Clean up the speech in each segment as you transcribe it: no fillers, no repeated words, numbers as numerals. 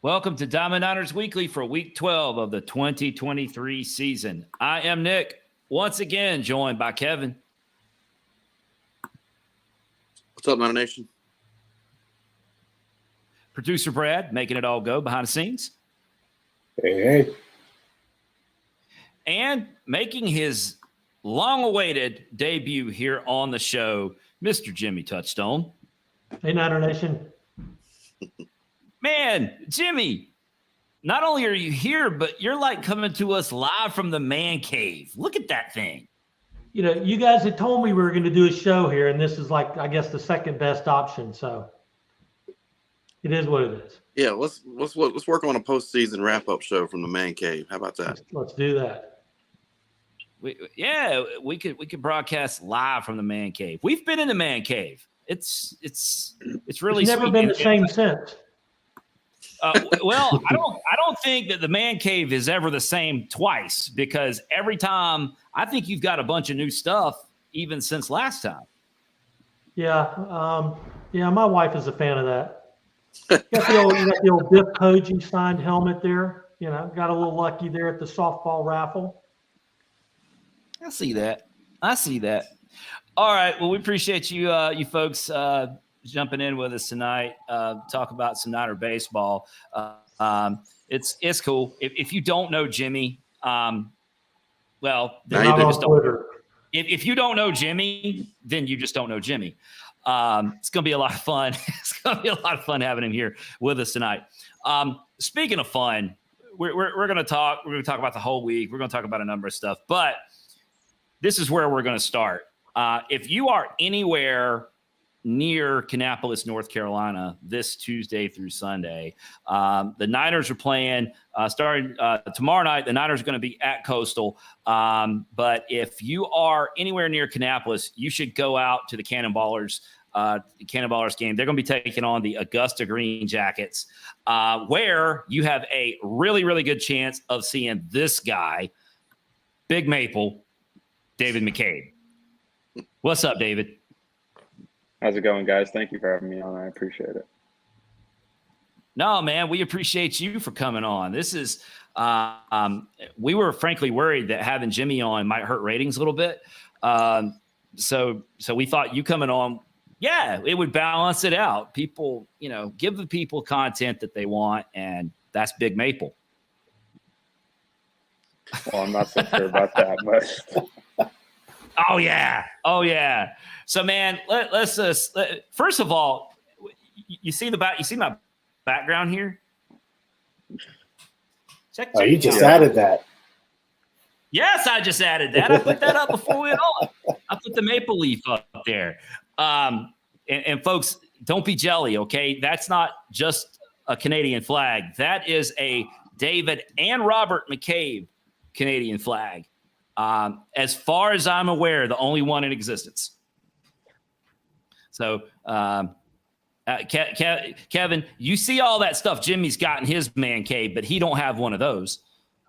Welcome to Diamond Niners Weekly for Week 12 of the 2023 season. I am Nick, once again joined by Kevin. What's up, Niner Nation? Producer Brad, making it all go behind the scenes. Hey. And making his long-awaited debut here on the show, Mr. Jimmy Touchstone. Hey, Niner Nation. Man, Jimmy, not only are you here, but you're like coming to us live from the man cave. Look at that thing. You know, you guys had told me we were going to do a show here, and this is like, I guess, the second best option. So it is what it is. Yeah, let's work on a postseason wrap-up show from the man cave. How about that? Let's do that. We could broadcast live from the man cave. We've been in the man cave. It's really It's never sweet. been the same since. Well, I don't think that the man cave is ever the same twice, because every time I think you've got a bunch of new stuff even since last time. Yeah. My wife is a fan of that. You got the old Biff Poggi signed helmet there. You know, got a little lucky there at the softball raffle. I see that. All right. Well, we appreciate you folks jumping in with us tonight. Talk about some Niner baseball. It's cool. If you don't know Jimmy, then Not you just on Twitter. If you don't know Jimmy, then you just don't know Jimmy. It's going to be a lot of fun. It's going to be a lot of fun having him here with us tonight. Speaking of fun, we're going to talk. We're going to talk about the whole week. We're going to talk about a number of stuff, but this is where we're going to start. If you are anywhere near Kannapolis, North Carolina, this Tuesday through Sunday, the Niners are playing starting tomorrow night. The Niners are going to be at Coastal. But if you are anywhere near Kannapolis, you should go out to the Cannonballers game. They're going to be taking on the Augusta Green Jackets, where you have a really, really good chance of seeing this guy, Big Maple, David McCabe. What's up, David? How's it going, guys? Thank you for having me on. I appreciate it. No, man, we appreciate you for coming on. This is we were frankly worried that having Jimmy on might hurt ratings a little bit. So we thought you coming on, it would balance it out. People, give the people content that they want, and that's Big Maple. Well, I'm not so sure about that, but Oh yeah. So, man, let's first of all, you see my background here? Check you just added that. Yes, I just added that. I put that up before we went on. I put the maple leaf up there. And folks, don't be jelly, okay? That's not just a Canadian flag. That is a David and Robert McCabe Canadian flag. As far as I'm aware, the only one in existence. So, Kevin, you see all that stuff Jimmy's got in his man cave, but he don't have one of those.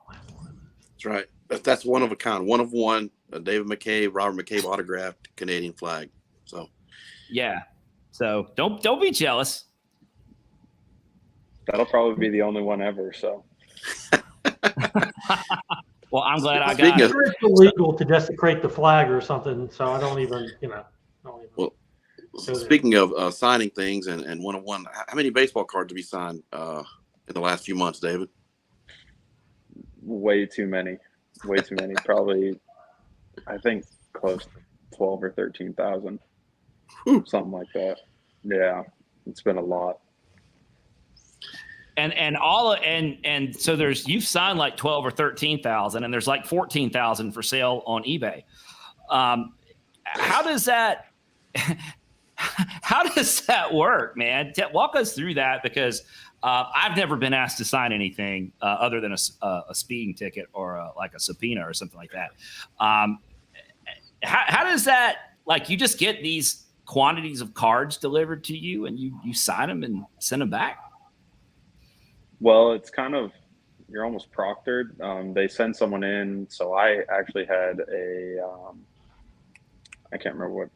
That's right. That's one of a kind, one of one. David McCabe, Robert McCabe autographed Canadian flag. So, yeah. So don't be jealous. that'll probably be the only one ever. So, Well, I'm glad I got Speaking it. of- It's illegal to desecrate the flag or something, so I don't even. Well, speaking of signing things and one of one, how many baseball cards have you signed in the last few months, David? way too many. Probably, I think close to 12 or 13,000, something like that. Yeah, it's been a lot. And so you've signed like 12 or 13,000, and there's like 14,000 for sale on eBay. How does that work, man? Walk us through that, because I've never been asked to sign anything other than a speeding ticket or like a subpoena or something like that. How does that, like, you just get these quantities of cards delivered to you and you sign them and send them back? Well, it's kind of, you're almost proctored. They send someone in. So I actually had I can't remember what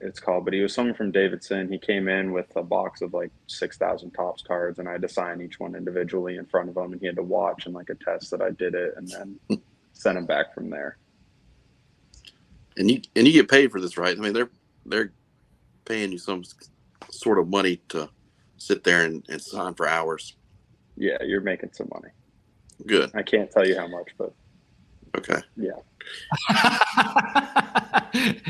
it's called, but he was someone from Davidson. He came in with a box of like 6,000 Topps cards, and I had to sign each one individually in front of him, and he had to watch and like attest that I did it, and then send him back from there. And you get paid for this, right? I mean, they're paying you some sort of money to sit there and sign for hours. Yeah, you're making some money. Good. I can't tell you how much, but Okay. yeah.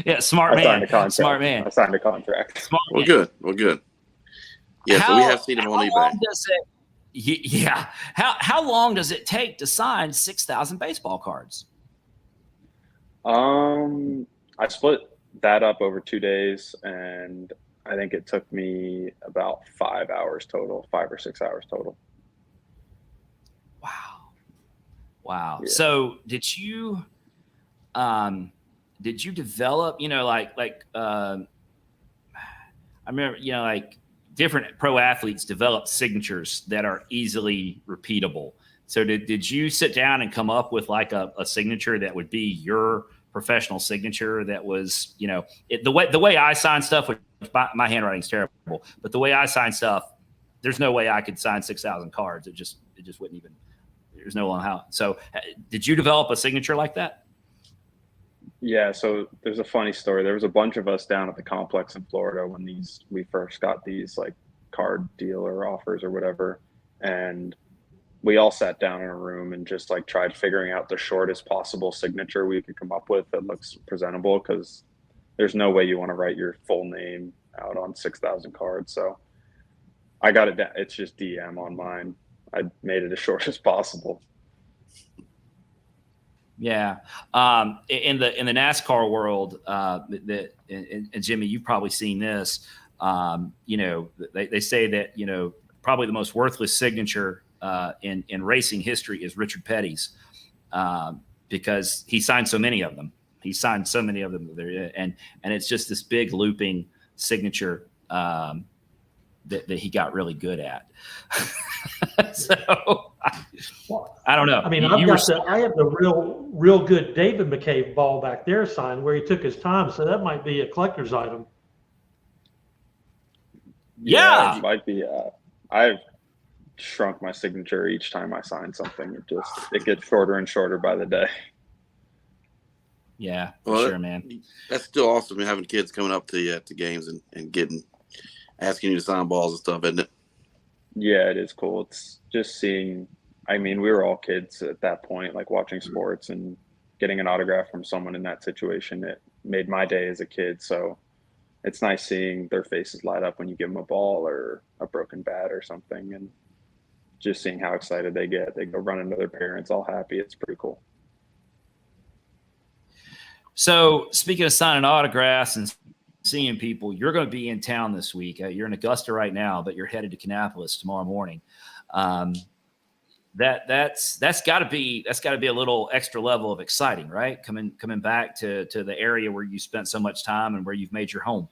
Yeah, smart I signed a man. contract. Smart man. I signed a contract. Smart Well, man. good. Well, good. Yeah, so we have seen him on how eBay. long does it? Yeah. How long does it take to sign 6,000 baseball cards? I split that up over 2 days, and I think it took me about 5 hours total, 5 or 6 hours total. Wow. Yeah. So did you develop, I remember, like different pro athletes develop signatures that are easily repeatable. So did you sit down and come up with like a signature that would be your professional signature that was, the way I sign stuff, which my handwriting's terrible, but the way I sign stuff, there's no way I could sign 6,000 cards. It just wouldn't even, there's no one how. So did you develop a signature like that? Yeah, so there's a funny story. There was a bunch of us down at the complex in Florida when we first got these like card dealer offers or whatever, and we all sat down in a room and just like tried figuring out the shortest possible signature we could come up with that looks presentable, because there's no way you want to write your full name out on 6,000 cards. So I got it down. It's just DM on mine. I made it as short as possible. Yeah. In the NASCAR world, and Jimmy, you've probably seen this. They say that probably the most worthless signature in racing history is Richard Petty's, because he signed so many of them. He signed so many of them there, and it's just this big looping signature that he got really good at. So I don't know. I mean, I have the real good David McCabe ball back there signed where he took his time. So that might be a collector's item. Yeah. It might be. I've shrunk my signature each time I sign something. It gets shorter and shorter by the day. Yeah, Well, sure, man. That's still awesome having kids coming up to you at the games and asking you to sign balls and stuff, isn't it? Yeah, it is cool. It's just seeing, I mean, we were all kids at that point, like watching sports, and getting an autograph from someone in that situation. It made my day as a kid. So it's nice seeing their faces light up when you give them a ball or a broken bat or something, and just seeing how excited they get. They go running to their parents all happy. It's pretty cool. So speaking of signing autographs and seeing people, you're going to be in town this week. You're in Augusta right now, but you're headed to Kannapolis tomorrow morning. That's got to be a little extra level of exciting, right? Coming back to the area where you spent so much time and where you've made your home.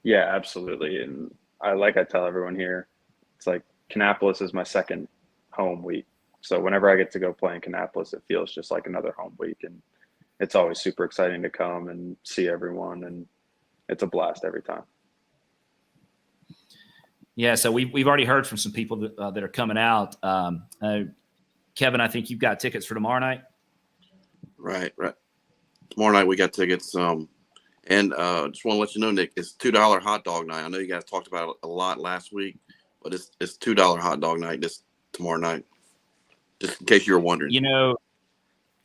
Yeah, absolutely. And I tell everyone here, it's like Kannapolis is my second home week. So whenever I get to go play in Kannapolis, it feels just like another home week. And it's always super exciting to come and see everyone. And it's a blast every time. Yeah, so we've already heard from some people that are coming out. Kevin, I think you've got tickets for tomorrow night. Right. Tomorrow night we got tickets. And just want to let you know, Nick, it's $2 hot dog night. I know you guys talked about it a lot last week, but it's $2 hot dog night this tomorrow night. Just in case you were wondering.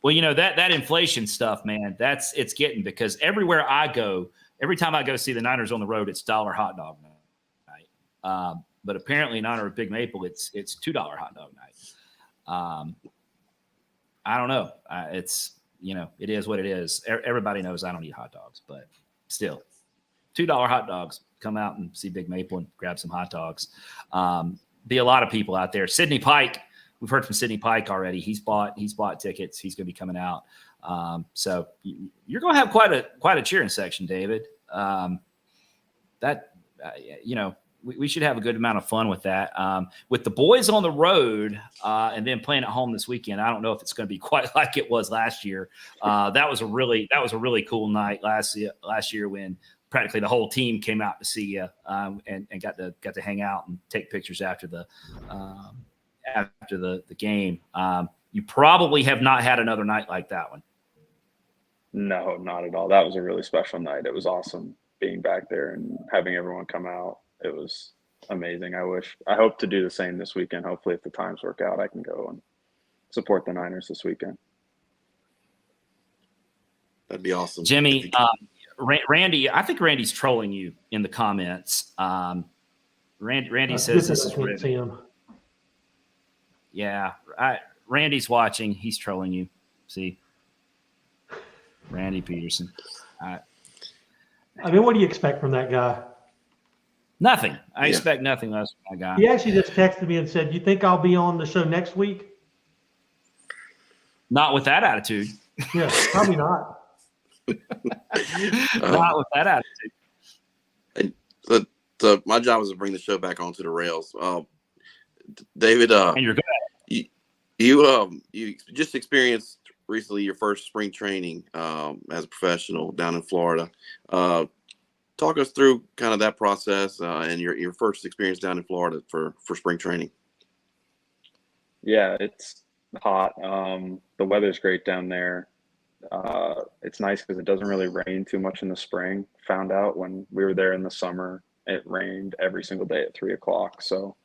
That inflation stuff, man, it's getting, because everywhere I go, every time I go see the Niners on the road, it's $1 hot dog night. But apparently in honor of Big Maple, it's $2 hot dog night. I don't know. It is what it is. Everybody knows I don't eat hot dogs, but still, $2 hot dogs. Come out and see Big Maple and grab some hot dogs. Be a lot of people out there. Sidney Pike. We've heard from Sidney Pike already. He's bought tickets. He's going to be coming out. So you're going to have quite a cheering section, David. we should have a good amount of fun with that. With the boys on the road and then playing at home this weekend, I don't know if it's going to be quite like it was last year. That was a really cool night last year when practically the whole team came out to see you and got to hang out and take pictures after the game. You probably have not had another night like that one. No, not at all. That was a really special night. It was awesome being back there and having everyone come out. It was amazing. I hope to do the same this weekend. Hopefully, if the times work out, I can go and support the Niners this weekend. That'd be awesome. Jimmy, Randy, I think Randy's trolling you in the comments. Randy says this is Randy. Yeah, Randy's watching. He's trolling you. See? Randy Peterson. I mean, what do you expect from that guy? Nothing. I expect nothing less from that guy. He actually just texted me and said, "You think I'll be on the show next week?" Not with that attitude. Yeah, probably not. Not with that attitude. So my job is to bring the show back onto the rails. David, and you're good at it. You just experienced recently your first spring training as a professional down in Florida. Talk us through kind of that process and your first experience down in Florida for spring training. Yeah, it's hot. The weather's great down there. It's nice because it doesn't really rain too much in the spring. Found out when we were there in the summer, it rained every single day at 3:00. So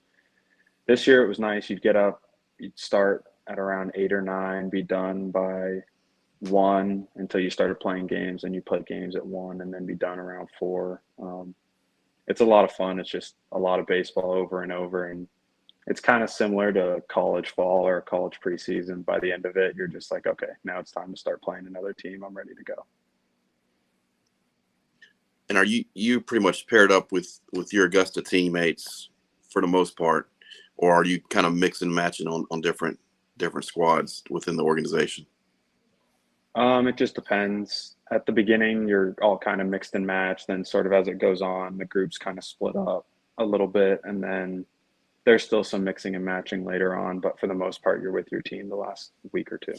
this year it was nice. You'd get up, you'd start at around 8 or 9, be done by 1 until you started playing games, and you play games at 1 and then be done around 4. It's a lot of fun. It's just a lot of baseball over and over, and it's kind of similar to college fall or college preseason. By the end of it, you're just like, okay, now it's time to start playing another team. I'm ready to go. And are you pretty much paired up with your Augusta teammates for the most part, or are you kind of mixing and matching on different squads within the organization? It just depends. At the beginning, you're all kind of mixed and matched. Then sort of as it goes on, the groups kind of split up a little bit. And then there's still some mixing and matching later on. But for the most part, you're with your team the last week or two.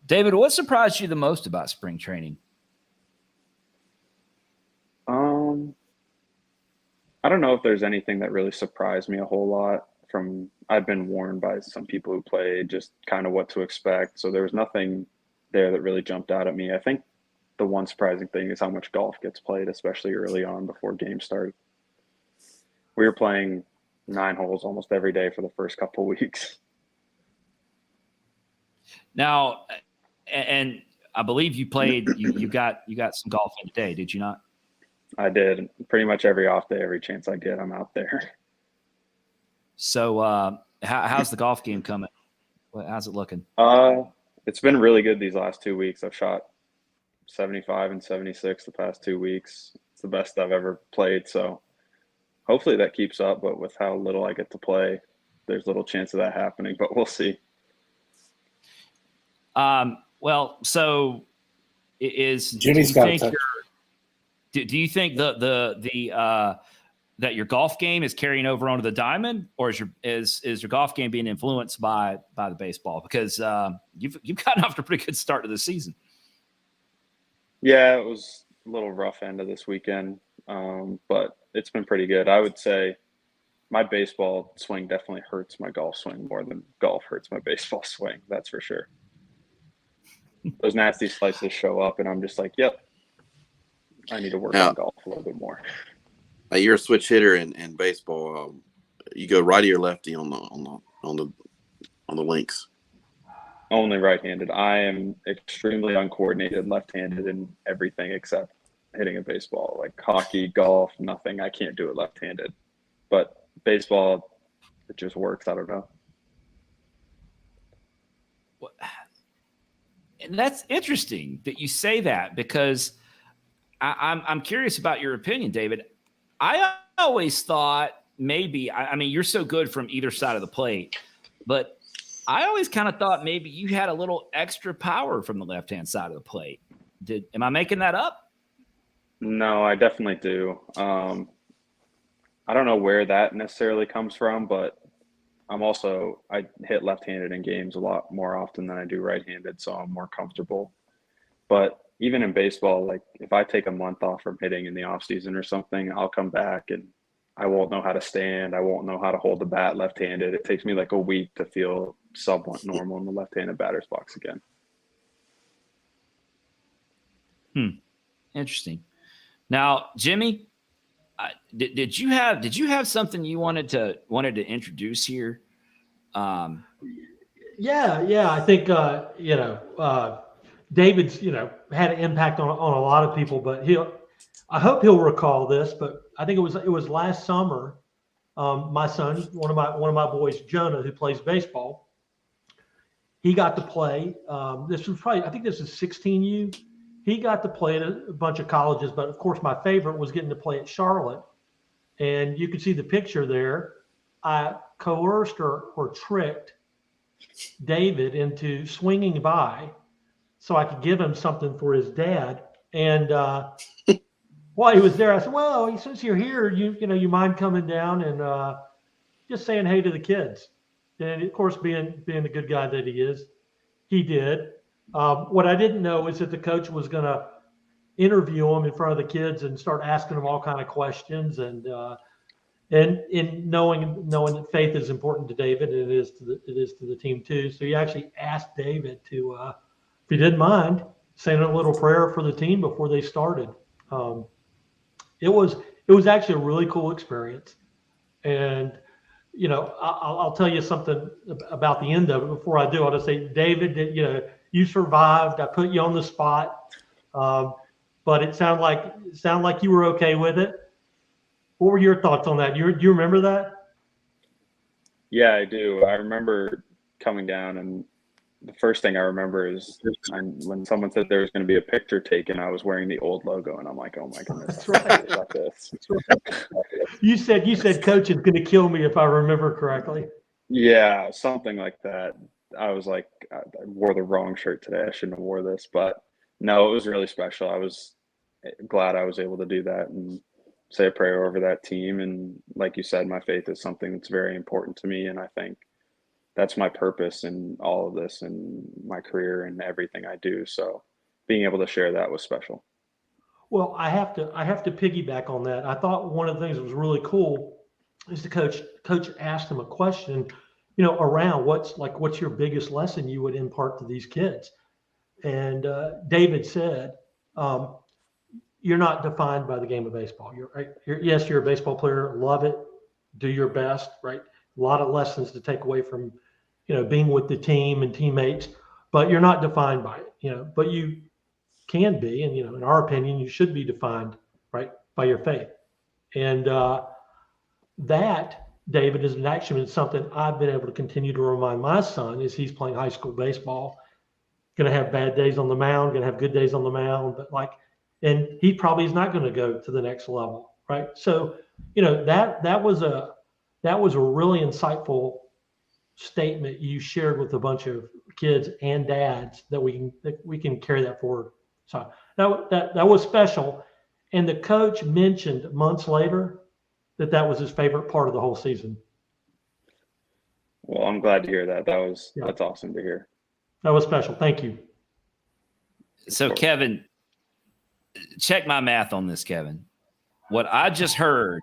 David, what surprised you the most about spring training? I don't know if there's anything that really surprised me a whole lot. I've been warned by some people who played just kind of what to expect. So there was nothing there that really jumped out at me. I think the one surprising thing is how much golf gets played, especially early on before games start. We were playing 9 holes almost every day for the first couple of weeks. Now, and I believe you played. You got some golf in today, did you not? I did. Pretty much every off day, every chance I get, I'm out there. So, how's the golf game coming? How's it looking? It's been really good these last 2 weeks. I've shot 75 and 76 the past 2 weeks. It's the best I've ever played. So hopefully that keeps up. But with how little I get to play, there's little chance of that happening. But we'll see. Well, so is Jimmy's got it. Do you think that your golf game is carrying over onto the diamond, or is your golf game being influenced by the baseball? Because you've gotten off to a pretty good start to the season. Yeah, it was a little rough end of this weekend, but it's been pretty good. I would say my baseball swing definitely hurts my golf swing more than golf hurts my baseball swing. That's for sure. Those nasty slices show up, and I'm just like, yep, I need to work on golf a little bit more. You're a switch hitter in baseball. You go righty or lefty on the links? Only right-handed. I am extremely uncoordinated left-handed in everything except hitting a baseball. Like hockey, golf, nothing. I can't do it left-handed. But baseball, it just works. I don't know. And that's interesting that you say that, because I'm curious about your opinion, David. I always thought maybe, I mean, you're so good from either side of the plate, but I always kind of thought maybe you had a little extra power from the left-hand side of the plate. Am I making that up? No, I definitely do. I don't know where that necessarily comes from, but I hit left-handed in games a lot more often than I do right-handed, so I'm more comfortable. But even in baseball, like if I take a month off from hitting in the off season or something, I'll come back and I won't know how to stand. I won't know how to hold the bat left-handed. It takes me like a week to feel somewhat normal in the left-handed batter's box again. Interesting. Now, Jimmy, did you have something you wanted to introduce here? Yeah. I think David's had an impact on a lot of people, but I hope he'll recall this. But I think it was last summer. My son, one of my boys, Jonah, who plays baseball, he got to play. This was probably, I think this is 16U. He got to play at a bunch of colleges, but of course, my favorite was getting to play at Charlotte. And you can see the picture there. I coerced or tricked David into swinging by so I could give him something for his dad. And while he was there, I said, well, since you're here, you mind coming down and just saying hey to the kids. And of course, being the good guy that he is, he did. What I didn't know is that the coach was going to interview him in front of the kids and start asking them all kind of questions. And in knowing that faith is important to David, and it is to the team too. So he actually asked David to, if he didn't mind, saying a little prayer for the team before they started. It was actually a really cool experience. And I'll tell you something about the end of it before I do. I'll just say, David, you survived. I put you on the spot, but it sounded like you were okay with it. What were your thoughts on that? Do you remember that? Yeah, I do. I remember coming down, and the first thing I remember is when someone said there was going to be a picture taken, I was wearing the old logo, and I'm like, oh my goodness, That's right. about this. That's right. You said coach is going to kill me if I remember correctly. Yeah, something like that. I was like, I wore the wrong shirt today. I shouldn't have wore this, but no, it was really special. I was glad I was able to do that and say a prayer over that team. And like you said, my faith is something that's very important to me, and I think that's my purpose in all of this and my career and everything I do. So being able to share that was special. Well, I have to piggyback on that. I thought one of the things that was really cool is the coach asked him a question, around what's your biggest lesson you would impart to these kids. And David said, you're not defined by the game of baseball. Yes, you're a baseball player, love it, do your best, right? A lot of lessons to take away from, being with the team and teammates, but you're not defined by it, but you can be, and, in our opinion, you should be defined, right, by your faith. And that, David, is actually something I've been able to continue to remind my son as he's playing high school baseball. Going to have bad days on the mound, going to have good days on the mound, but and he probably is not going to go to the next level, right? So, that was a really insightful statement you shared with a bunch of kids and dads that we can carry that forward. So that was special. And the coach mentioned months later that was his favorite part of the whole season. Well, I'm glad to hear that. That's awesome to hear. That was special. Thank you. So, Kevin, check my math on this, Kevin. What I just heard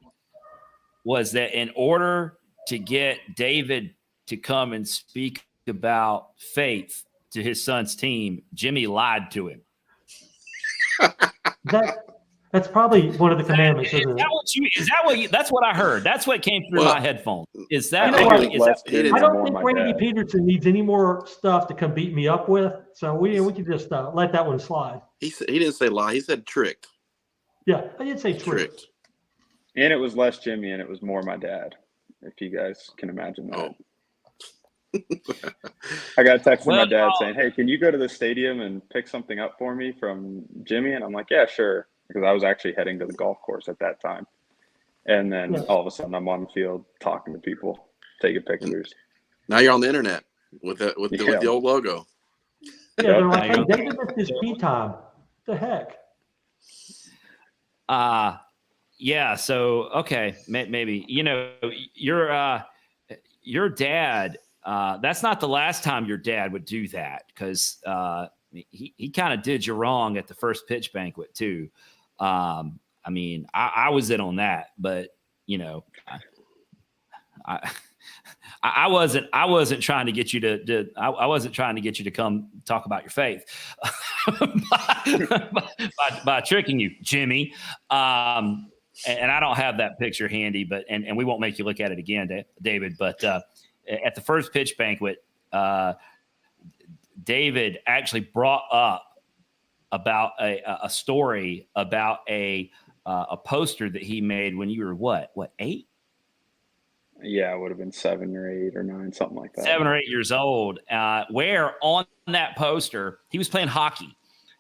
was that in order to get David to come and speak about faith to his son's team, Jimmy lied to him. That's probably one of the commandments, isn't it? That's what I heard. That's what came through my headphones. Is that? I don't think Randy Peterson needs any more stuff to come beat me up with. So we can just let that one slide. He didn't say lie. He said tricked. Yeah, I did say tricked. And it was less Jimmy, and it was more my dad. If you guys can imagine that. Oh. I got a text from my dad saying, "Hey, can you go to the stadium and pick something up for me from Jimmy?" And I'm like, "Yeah, sure." Because I was actually heading to the golf course at that time. And then all of a sudden I'm on the field talking to people, taking pictures. Now you're on the internet with the old logo. Yeah, they're like, hey, David missed his tea time. What the heck? Yeah. So okay, maybe your dad. That's not the last time your dad would do that, because he kind of did you wrong at the first pitch banquet too. I mean, I was in on that, but I I wasn't trying to get you I wasn't trying to get you to come talk about your faith by tricking you, Jimmy. And I don't have that picture handy, but and we won't make you look at it again, David. But at the first pitch banquet, David actually brought up about a story about a poster that he made when you were what 8? Yeah, it would have been 7 or 8 or 9, something like that. 7 or 8 years old, where on that poster, he was playing hockey.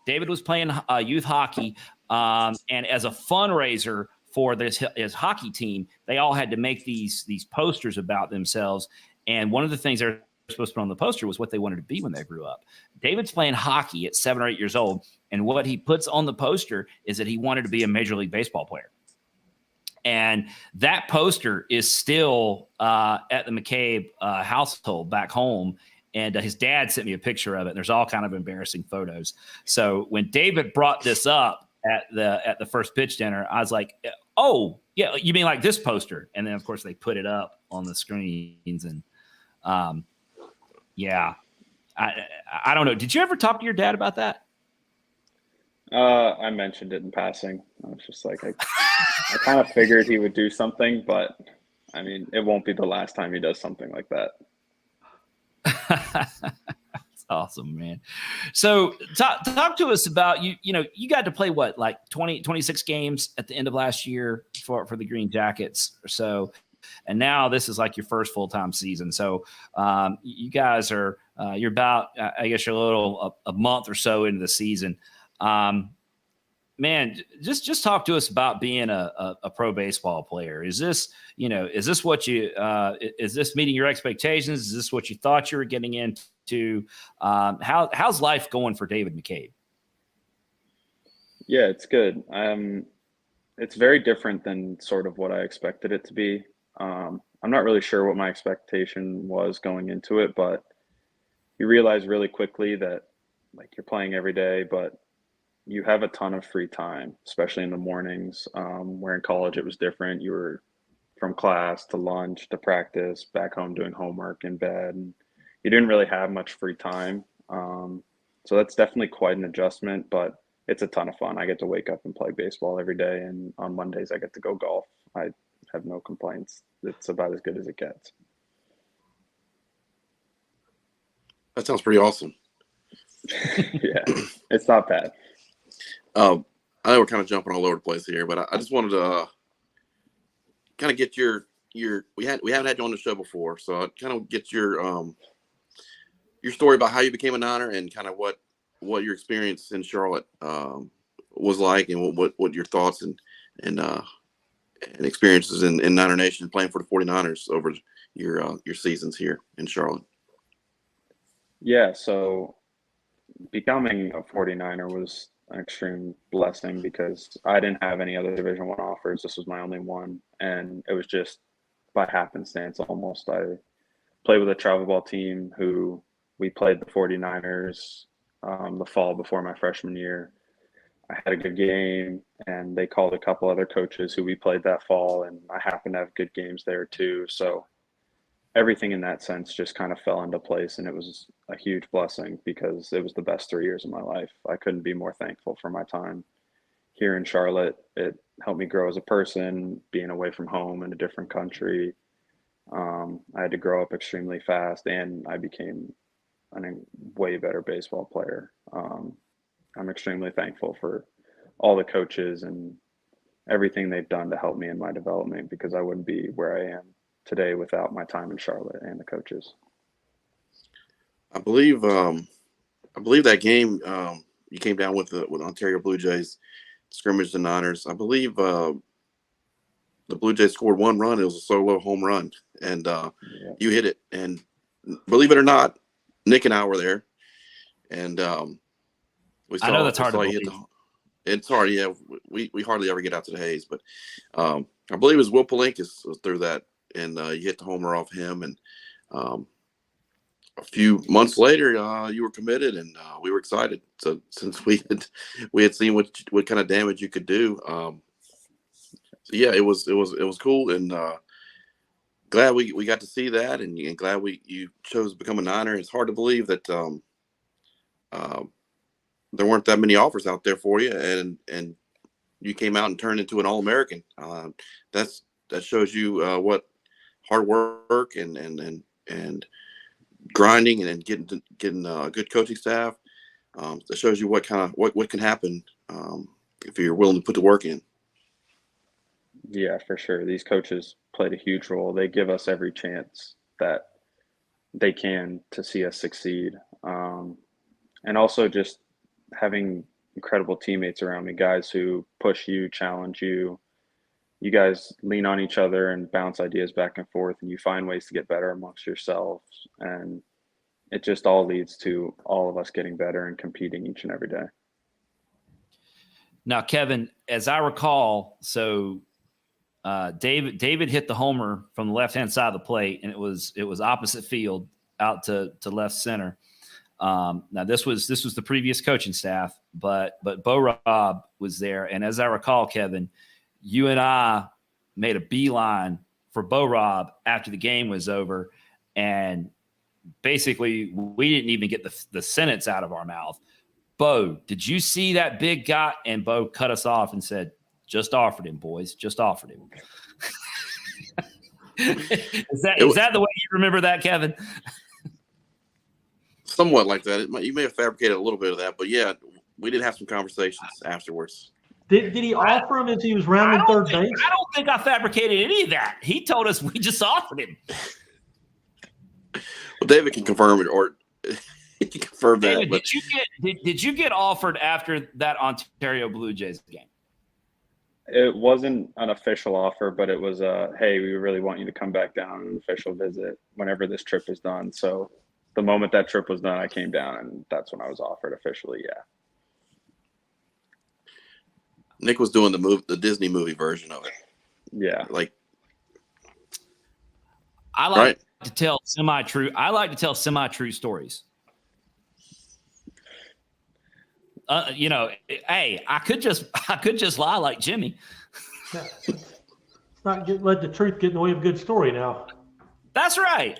David was playing youth hockey. And as a fundraiser for his hockey team, they all had to make these posters about themselves. And one of the things they were supposed to put on the poster was what they wanted to be when they grew up. David's playing hockey at 7 or 8 years old. And what he puts on the poster is that he wanted to be a Major League Baseball player. And that poster is still at the McCabe household back home. And his dad sent me a picture of it. And there's all kind of embarrassing photos. So when David brought this up at the first pitch dinner, I was like, oh, yeah, you mean like this poster? And then, of course, they put it up on the screens. And, yeah, I don't know. Did you ever talk to your dad about that? I mentioned it in passing. I was just like, I kind of figured he would do something, but I mean, it won't be the last time he does something like that. That's awesome, man. So talk to us about, you got to play what, like 26 games at the end of last year for the Green Jackets or so. And now this is like your first full-time season. So you guys are, you're about, I guess you're a month or so into the season. Man, just talk to us about being a pro baseball player. Is this what you, is this meeting your expectations? Is this what you thought you were getting into? How's life going for David McCabe? Yeah, it's good. It's very different than sort of what I expected it to be. I'm not really sure what my expectation was going into it, but you realize really quickly that like you're playing every day, but you have a ton of free time, especially in the mornings, where in college it was different. You were from class to lunch to practice, back home doing homework, in bed, and you didn't really have much free time. So that's definitely quite an adjustment, but it's a ton of fun. I get to wake up and play baseball every day, and on Mondays I get to go golf. I have no complaints. It's about as good as it gets. That sounds pretty awesome. Yeah, it's not bad. I know we're kind of jumping all over the place here, but I just wanted to kind of get your we haven't had you on the show before, so I kind of get your story about how you became a Niner and kind of what your experience in Charlotte was like, and what your thoughts and experiences in Niner Nation playing for the 49ers over your seasons here in Charlotte. Yeah, so becoming a 49er was an extreme blessing because I didn't have any other Division I offers. This was my only one, and it was just by happenstance almost. I played with a travel ball team who we played the 49ers the fall before my freshman year. I had a good game, and they called a couple other coaches who we played that fall, and I happened to have good games there too. So everything in that sense just kind of fell into place, and it was a huge blessing because it was the best 3 years of my life. I couldn't be more thankful for my time here in Charlotte. It helped me grow as a person, being away from home in a different country. I had to grow up extremely fast, and I became a way better baseball player. I'm extremely thankful for all the coaches and everything they've done to help me in my development, because I wouldn't be where I am today without my time in Charlotte and the coaches. I believe that game you came down with Ontario Blue Jays, scrimmaged the Niners. I believe the Blue Jays scored one run. It was a solo home run, and you hit it. And believe it or not, Nick and I were there, and we saw. I know that's hard to believe. It's hard. Yeah, we hardly ever get out to the Hayes, but I believe it was Will Palinkas was through that, and you hit the homer off him. And a few months later, you were committed, and we were excited. So since we had seen what kind of damage you could do, so yeah, it was cool, and glad we got to see that, and glad you chose to become a Niner. It's hard to believe that there weren't that many offers out there for you, and you came out and turned into an All-American. That shows you what hard work and grinding and getting a good coaching staff. That shows you what can happen if you're willing to put the work in. Yeah, for sure. These coaches played a huge role. They give us every chance that they can to see us succeed. And also just having incredible teammates around me, guys who push you, challenge you. You guys lean on each other and bounce ideas back and forth, and you find ways to get better amongst yourselves. And it just all leads to all of us getting better and competing each and every day. Now, Kevin, as I recall, so David hit the homer from the left-hand side of the plate, and it was opposite field out to left center. Now this was the previous coaching staff, but Bo Rob was there, and as I recall, Kevin, you and I made a beeline for Bo Rob after the game was over, and basically we didn't even get the sentence out of our mouth. Bo, did you see that big guy? And Bo cut us off and said, "Just offered him, boys. Just offered him." Is that the way you remember that, Kevin? Somewhat like that. You may have fabricated a little bit of that, but yeah, we did have some conversations afterwards. Did he offer him as he was rounding third base? I don't think I fabricated any of that. He told us we just offered him. Well, David can confirm it, or he can confirm David, that. But did you get offered after that Ontario Blue Jays game? It wasn't an official offer, but it was hey, we really want you to come back down on an official visit whenever this trip is done. So the moment that trip was done, I came down, and that's when I was offered officially. Yeah. Nick was doing the Disney movie version of it. Yeah. Like, I like to tell semi-true. I like to tell semi-true stories. Hey, I could just lie like Jimmy. Let's not let the truth get in the way of a good story now. That's right.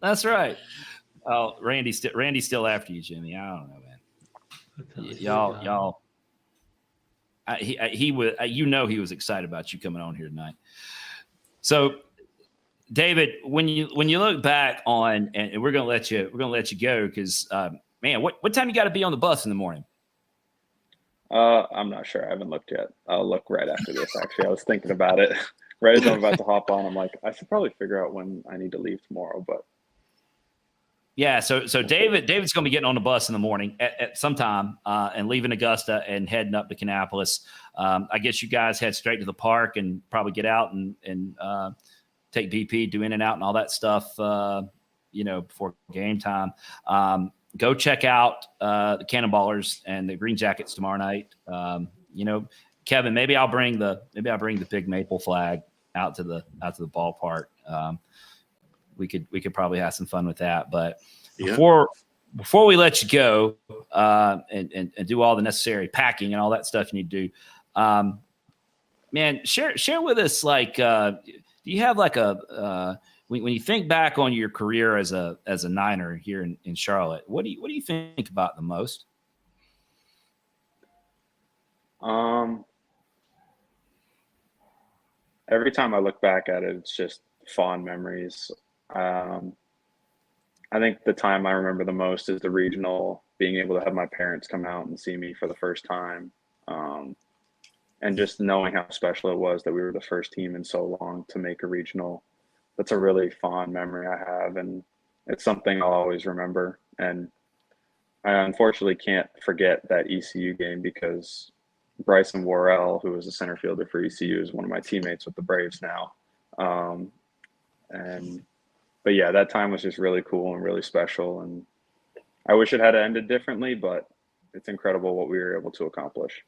That's right. Oh, Randy's still after you, Jimmy. I don't know, man. Y'all. He was. He was excited about you coming on here tonight. So, David, when you look back on, and we're gonna let you go because, man, what time you got to be on the bus in the morning? I'm not sure. I haven't looked yet. I'll look right after this. Actually, I was thinking about it right as I'm about to hop on. I'm like, I should probably figure out when I need to leave tomorrow, but. Yeah, so David's going to be getting on the bus in the morning at some time and leaving Augusta and heading up to Kannapolis. I guess you guys head straight to the park and probably get out and take BP, do in and out and all that stuff, before game time. Go check out the Cannonballers and the Green Jackets tomorrow night. Kevin, maybe I'll bring the big maple flag out to the ballpark. We could probably have some fun with that. But before we let you go and do all the necessary packing and all that stuff you need to do, man, share with us, like, do you have like when you think back on your career as a Niner here in Charlotte, what do you think about the most? Every time I look back at it, it's just fond memories. I think the time I remember the most is the regional, being able to have my parents come out and see me for the first time. And just knowing how special it was that we were the first team in so long to make a regional. That's a really fond memory I have, and it's something I'll always remember. And I unfortunately can't forget that ECU game because Bryson Worrell, who was a center fielder for ECU, is one of my teammates with the Braves now. But yeah, that time was just really cool and really special. And I wish it had ended differently, but it's incredible what we were able to accomplish.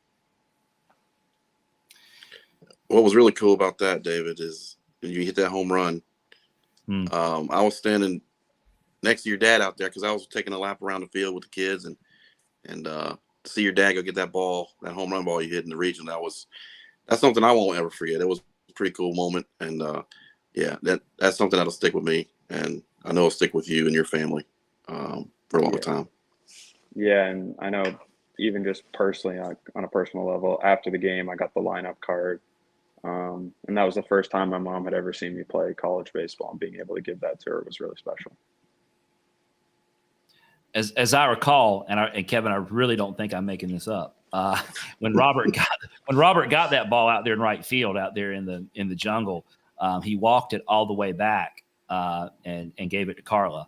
What was really cool about that, David, is when you hit that home run. I was standing next to your dad out there because I was taking a lap around the field with the kids, and to see your dad go get that ball, that home run ball you hit in the region, that's something I won't ever forget. It was a pretty cool moment, and that's something that'll stick with me, and I know it'll stick with you and your family for a long time. Yeah, and I know even just personally, on a personal level, after the game, I got the lineup card. And that was the first time my mom had ever seen me play college baseball, and being able to give that to her was really special. As I recall, and Kevin, I really don't think I'm making this up. When Robert got that ball out there in right field, out there in the jungle, he walked it all the way back and gave it to Carla,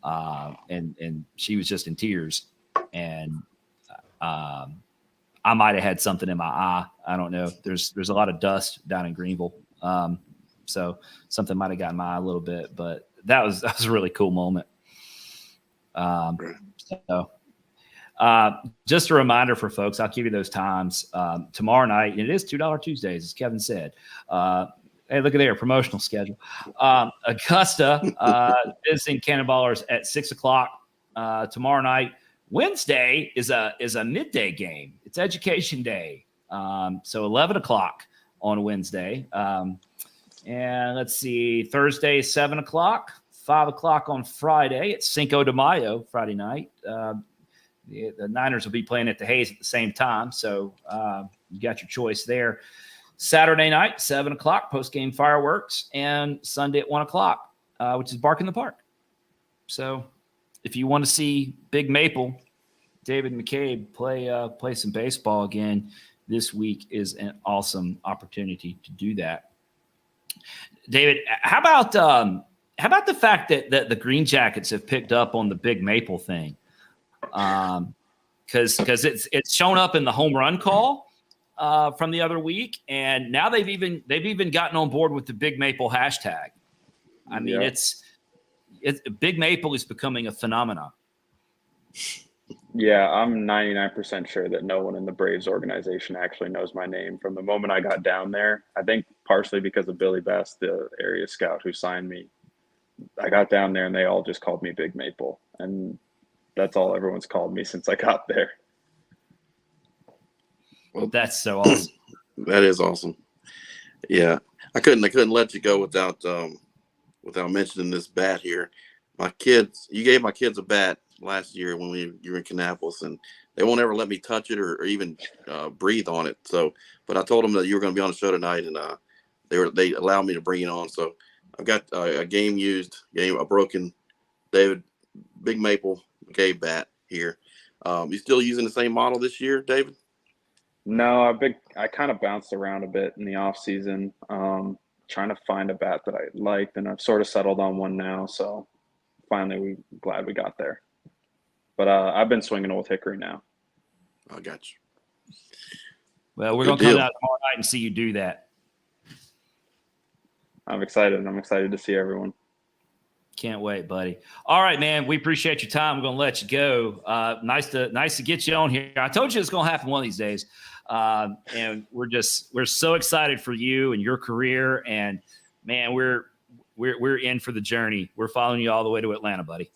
and she was just in tears. And I might have had something in my eye. I don't know. There's a lot of dust down in Greenville, so something might have gotten my eye a little bit. But that was a really cool moment. Just a reminder for folks, I'll give you those times tomorrow night. And it is $2 Tuesdays, as Kevin said. Hey, look at there, promotional schedule. Augusta visiting Cannonballers at 6:00 tomorrow night. Wednesday is a midday game. It's Education Day, so 11:00 on Wednesday. And let's see, Thursday 7:00, 5:00 on Friday. It's Cinco de Mayo Friday night. The Niners will be playing at the Hayes at the same time, so you got your choice there. Saturday night 7:00 post-game fireworks, and Sunday at 1:00, which is Bark in the Park. So if you want to see Big Maple, David McCabe play some baseball again, this week is an awesome opportunity to do that. David, how about the fact that the Green Jackets have picked up on the Big Maple thing? Because it's shown up in the home run call from the other week, and now they've even gotten on board with the Big Maple hashtag. I mean, it's Big Maple is becoming a phenomenon. Yeah, I'm 99% sure that no one in the Braves organization actually knows my name from the moment I got down there. I think partially because of Billy Best, the area scout who signed me. I got down there and they all just called me Big Maple, and that's all everyone's called me since I got there. Well, that's so awesome. That is awesome. Yeah, I couldn't let you go without mentioning this bat here. You gave my kids a bat last year when you were in Kannapolis, and they won't ever let me touch it or even breathe on it. So, but I told them that you were going to be on the show tonight, and they allowed me to bring it on. So I've got a broken David Big Maple McCabe bat here. You still using the same model this year, David? No, I kind of bounced around a bit in the off season, trying to find a bat that I liked, and I've sort of settled on one now. So finally, we're glad we got there. But I've been swinging Old Hickory now. I got you. Well, we're going to come out tomorrow night and see you do that. I'm excited. I'm excited to see everyone. Can't wait, buddy. All right, man. We appreciate your time. We're going to let you go. Nice to get you on here. I told you it's going to happen one of these days. And we're so excited for you and your career. And man, we're in for the journey. We're following you all the way to Atlanta, buddy.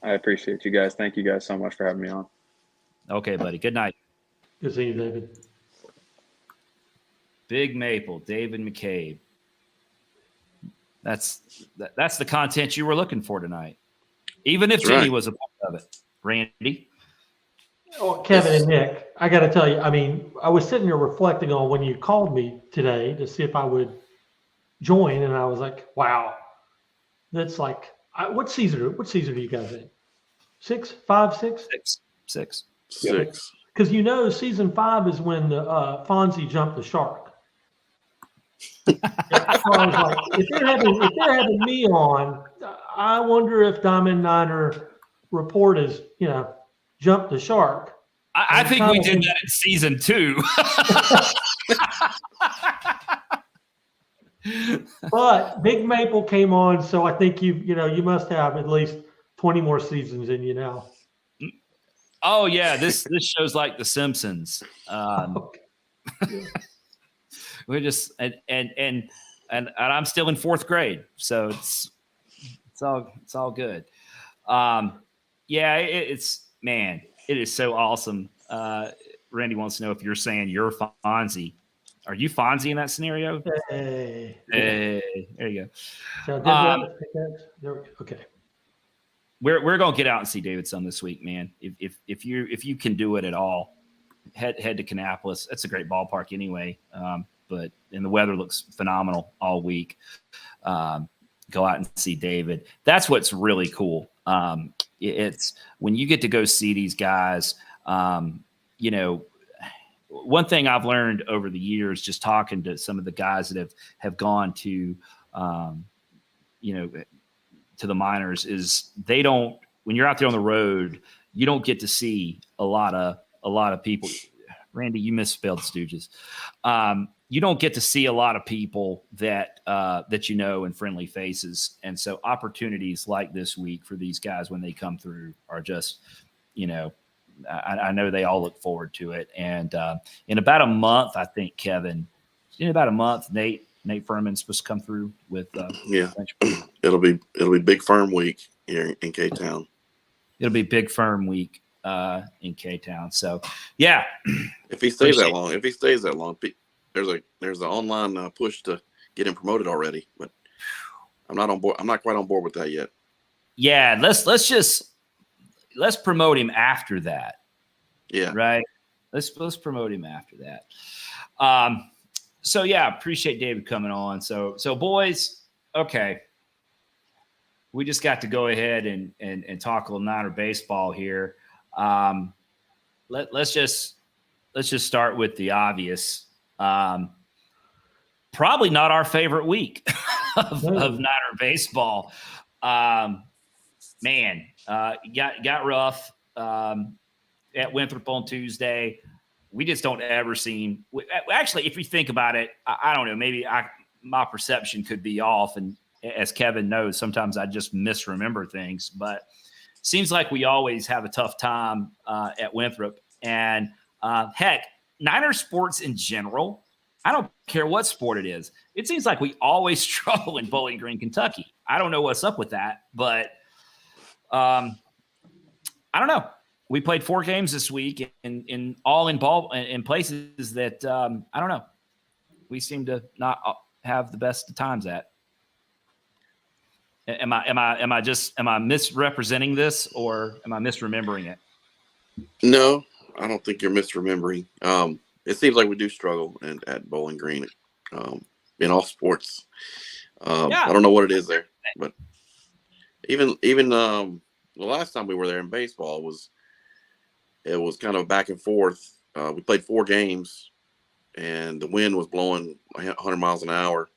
I appreciate you guys. Thank you guys so much for having me on. Okay, buddy. Good night. Good seeing you, David. Big Maple, David McCabe. That's the content you were looking for tonight. Even if Jimmy was a part of it. Randy? Well, Kevin and Nick, I got to tell you, I mean, I was sitting here reflecting on when you called me today to see if I would join, and I was like, wow, that's like, what season are you guys in? 6, 5, 6? 6. Because season 5 is when the Fonzie jumped the shark. So I was like, if they're having me on, I wonder if Diamond Niner Report is, jumped the shark. I think we did that in season 2. But Big Maple came on, so I think you must have at least 20 more seasons in you now. Oh yeah, this show's like The Simpsons. We're just and I'm still in 4th grade, so it's all good. Yeah, it's man, it is so awesome. Randy wants to know if you're saying you're Fonzie. Are you Fonzie in that scenario? Hey. Hey, there you go. So okay. We're gonna get out and see Davidson this week, man. If you can do it at all, head to Kannapolis. That's a great ballpark anyway. But the weather looks phenomenal all week. Go out and see David. That's what's really cool. It's when you get to go see these guys. You know, one thing I've learned over the years, just talking to some of the guys that have gone to, you know, to the minors, is they don't. When you're out there on the road, you don't get to see a lot of people. Randy, you misspelled Stooges. You don't get to see a lot of people that you know, and friendly faces. And so opportunities like this week for these guys when they come through are just, you know, I know they all look forward to it. And in about a month, I think, Kevin, in about a month, Nate Furman's supposed to come through with yeah. It'll be Big Firm week here in K-Town. It'll be Big Firm week in K-Town. So yeah, if he stays that long, there's an online push to get him promoted already, but I'm not on board. I'm not quite on board with that yet. Yeah, let's promote him after that. Yeah, right. Let's promote him after that. So yeah, appreciate David coming on. So boys, okay, we just got to go ahead and talk a little Niner baseball here. Let's just start with the obvious. Probably not our favorite week of Niner baseball. Man, got rough at Winthrop on Tuesday. We just don't ever seem. Actually, if you think about it, I don't know. Maybe my perception could be off, and as Kevin knows, sometimes I just misremember things. But seems like we always have a tough time at Winthrop, and heck, Niner sports in general. I don't care what sport it is. It seems like we always struggle in Bowling Green, Kentucky. I don't know what's up with that, but I don't know. We played 4 games this week in places that I don't know. We seem to not have the best of times at. Am I misrepresenting this, or am I misremembering it? No, I don't think you're misremembering. It seems like we do struggle at Bowling Green in all sports. Yeah. I don't know what it is there, but even the last time we were there in baseball it was kind of back and forth. We played 4 games, and the wind was blowing 100 miles an hour,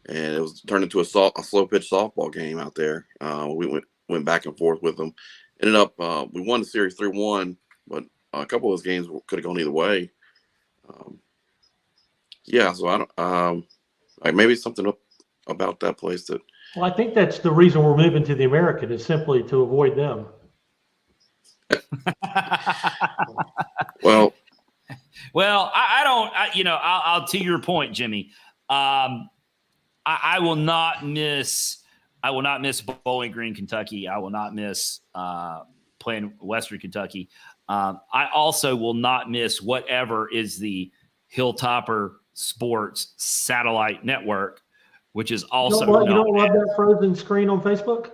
and it was turned into a slow pitch softball game out there. We went back and forth with them. Ended up we won the series 3-1, but a couple of those games could have gone either way. Yeah, so I don't. Maybe something about that place that. Well, I think that's the reason we're moving to the American, is simply to avoid them. Well, I don't. I'll to your point, Jimmy. I will not miss. I will not miss Bowling Green, Kentucky. I will not miss playing Western Kentucky. I also will not miss whatever is the Hilltopper Sports satellite network, which is also. You don't love that frozen screen on Facebook?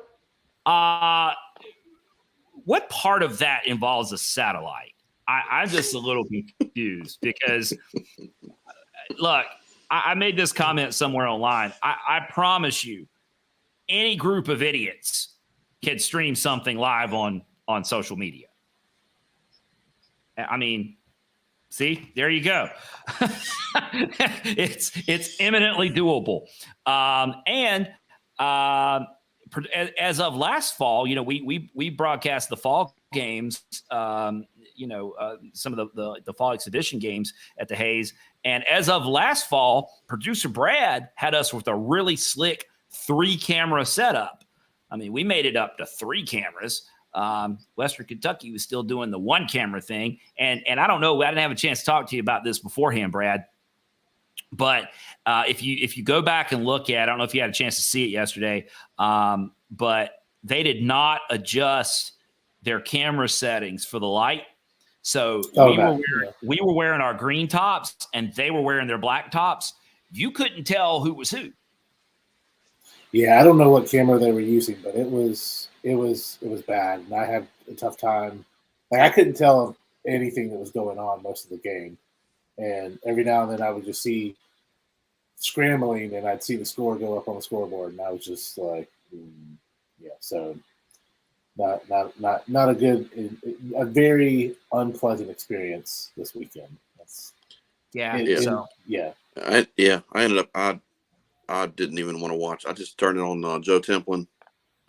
What part of that involves a satellite? I'm just a little confused because, look, I made this comment somewhere online. I promise you, any group of idiots can stream something live on social media. I mean, see, there you go. It's eminently doable. And as of last fall, we broadcast the fall games, some of the fall exhibition games at the Hayes. And as of last fall, producer Brad had us with a really slick 3-camera setup. I mean, we made it up to 3 cameras. Western Kentucky was still doing the one camera thing. And I don't know, I didn't have a chance to talk to you about this beforehand, Brad. But if you go back and look at, I don't know if you had a chance to see it yesterday, but they did not adjust their camera settings for the light. So we were wearing our green tops and they were wearing their black tops. You couldn't tell who was who. Yeah, I don't know what camera they were using, but it was bad, and I had a tough time. Like, I couldn't tell anything that was going on most of the game, and every now and then I would just see scrambling, and I'd see the score go up on the scoreboard, and I was just like, yeah. So not a good, a very unpleasant experience this weekend. I ended up I didn't even want to watch. I just turned it on Joe Templin.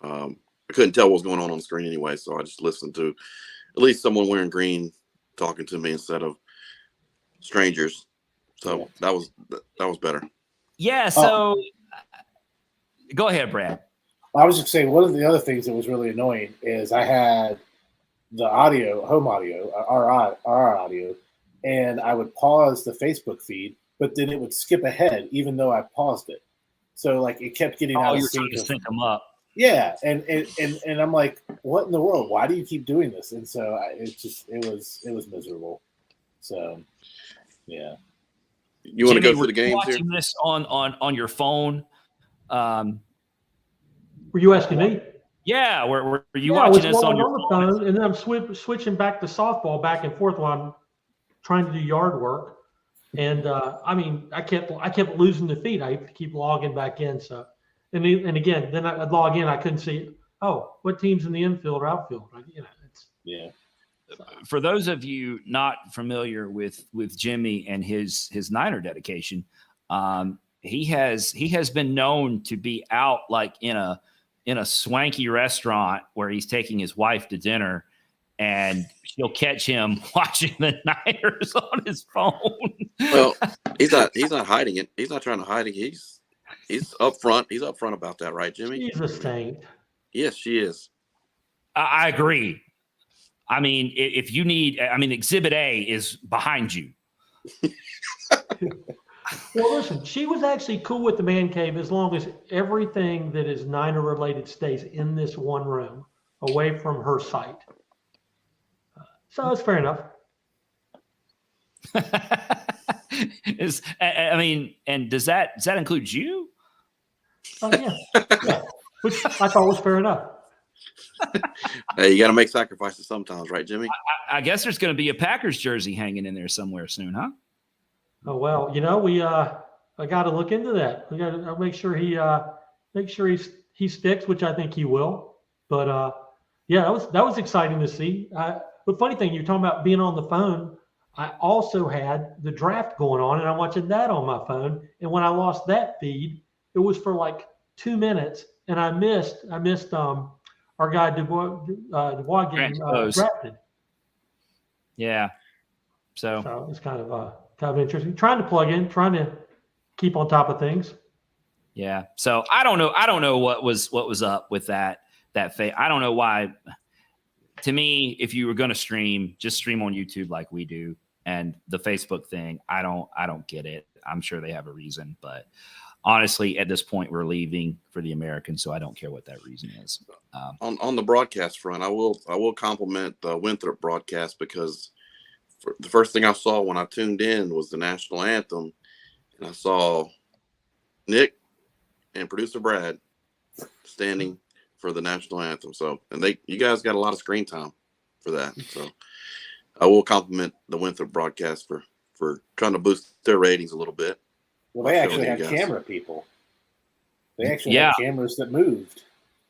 I couldn't tell what was going on the screen anyway, so I just listened to at least someone wearing green talking to me instead of strangers. So that was better. Yeah. So go ahead, Brad. I was just saying, one of the other things that was really annoying is I had the audio, home audio, our audio, and I would pause the Facebook feed, but then it would skip ahead even though I paused it. So like it kept getting out of you're trying to sync them up. Yeah, and I'm like, what in the world? Why do you keep doing this? And so it was miserable. So yeah. You want to Jimmy, go through the games here? Watching this on your phone. Were you asking me? Yeah, were you watching this on your phone? And then I'm switching back to softball back and forth while I'm trying to do yard work. And I kept losing the feed. I had to keep logging back in. So, and again, then I'd log in. I couldn't see. Oh, what team's in the infield or outfield? For those of you not familiar with Jimmy and his Niner dedication, he has been known to be out like in a swanky restaurant where he's taking his wife to dinner, and she'll catch him watching the Niners on his phone. Well, he's not hiding it. He's not trying to hide it. He's up front. He's up front about that, right, Jimmy? She's a saint. Yes, she is. I agree. I mean, if you need, Exhibit A is behind you. Well, listen, she was actually cool with the man cave as long as everything that is Niner related stays in this one room, away from her sight. So it's fair enough. And does that include you? Oh yeah. Which I thought was fair enough. Hey, you got to make sacrifices sometimes, right, Jimmy? I guess there's going to be a Packers jersey hanging in there somewhere soon, huh? Oh well, I got to look into that. We got to make sure he sticks, which I think he will. But yeah, that was exciting to see. The funny thing, you're talking about being on the phone. I also had the draft going on, and I'm watching that on my phone. And when I lost that feed, it was for like 2 minutes, and I missed our guy Dubois getting drafted. Yeah. So it's kind of interesting. Trying to plug in, trying to keep on top of things. Yeah. So I don't know what was up with that I don't know why. To me, if you were going to stream, just stream on YouTube like we do. And the Facebook thing, I don't get it. I'm sure they have a reason, but honestly, at this point, we're leaving for the American, so I don't care what that reason is. On the broadcast front, I will compliment the Winthrop broadcast, because the first thing I saw when I tuned in was the national anthem, and I saw Nick and producer Brad standing for the national anthem. So, and you guys got a lot of screen time for that. So I will compliment the Winthrop broadcast for trying to boost their ratings a little bit. Well, they actually had camera people. They actually had cameras that moved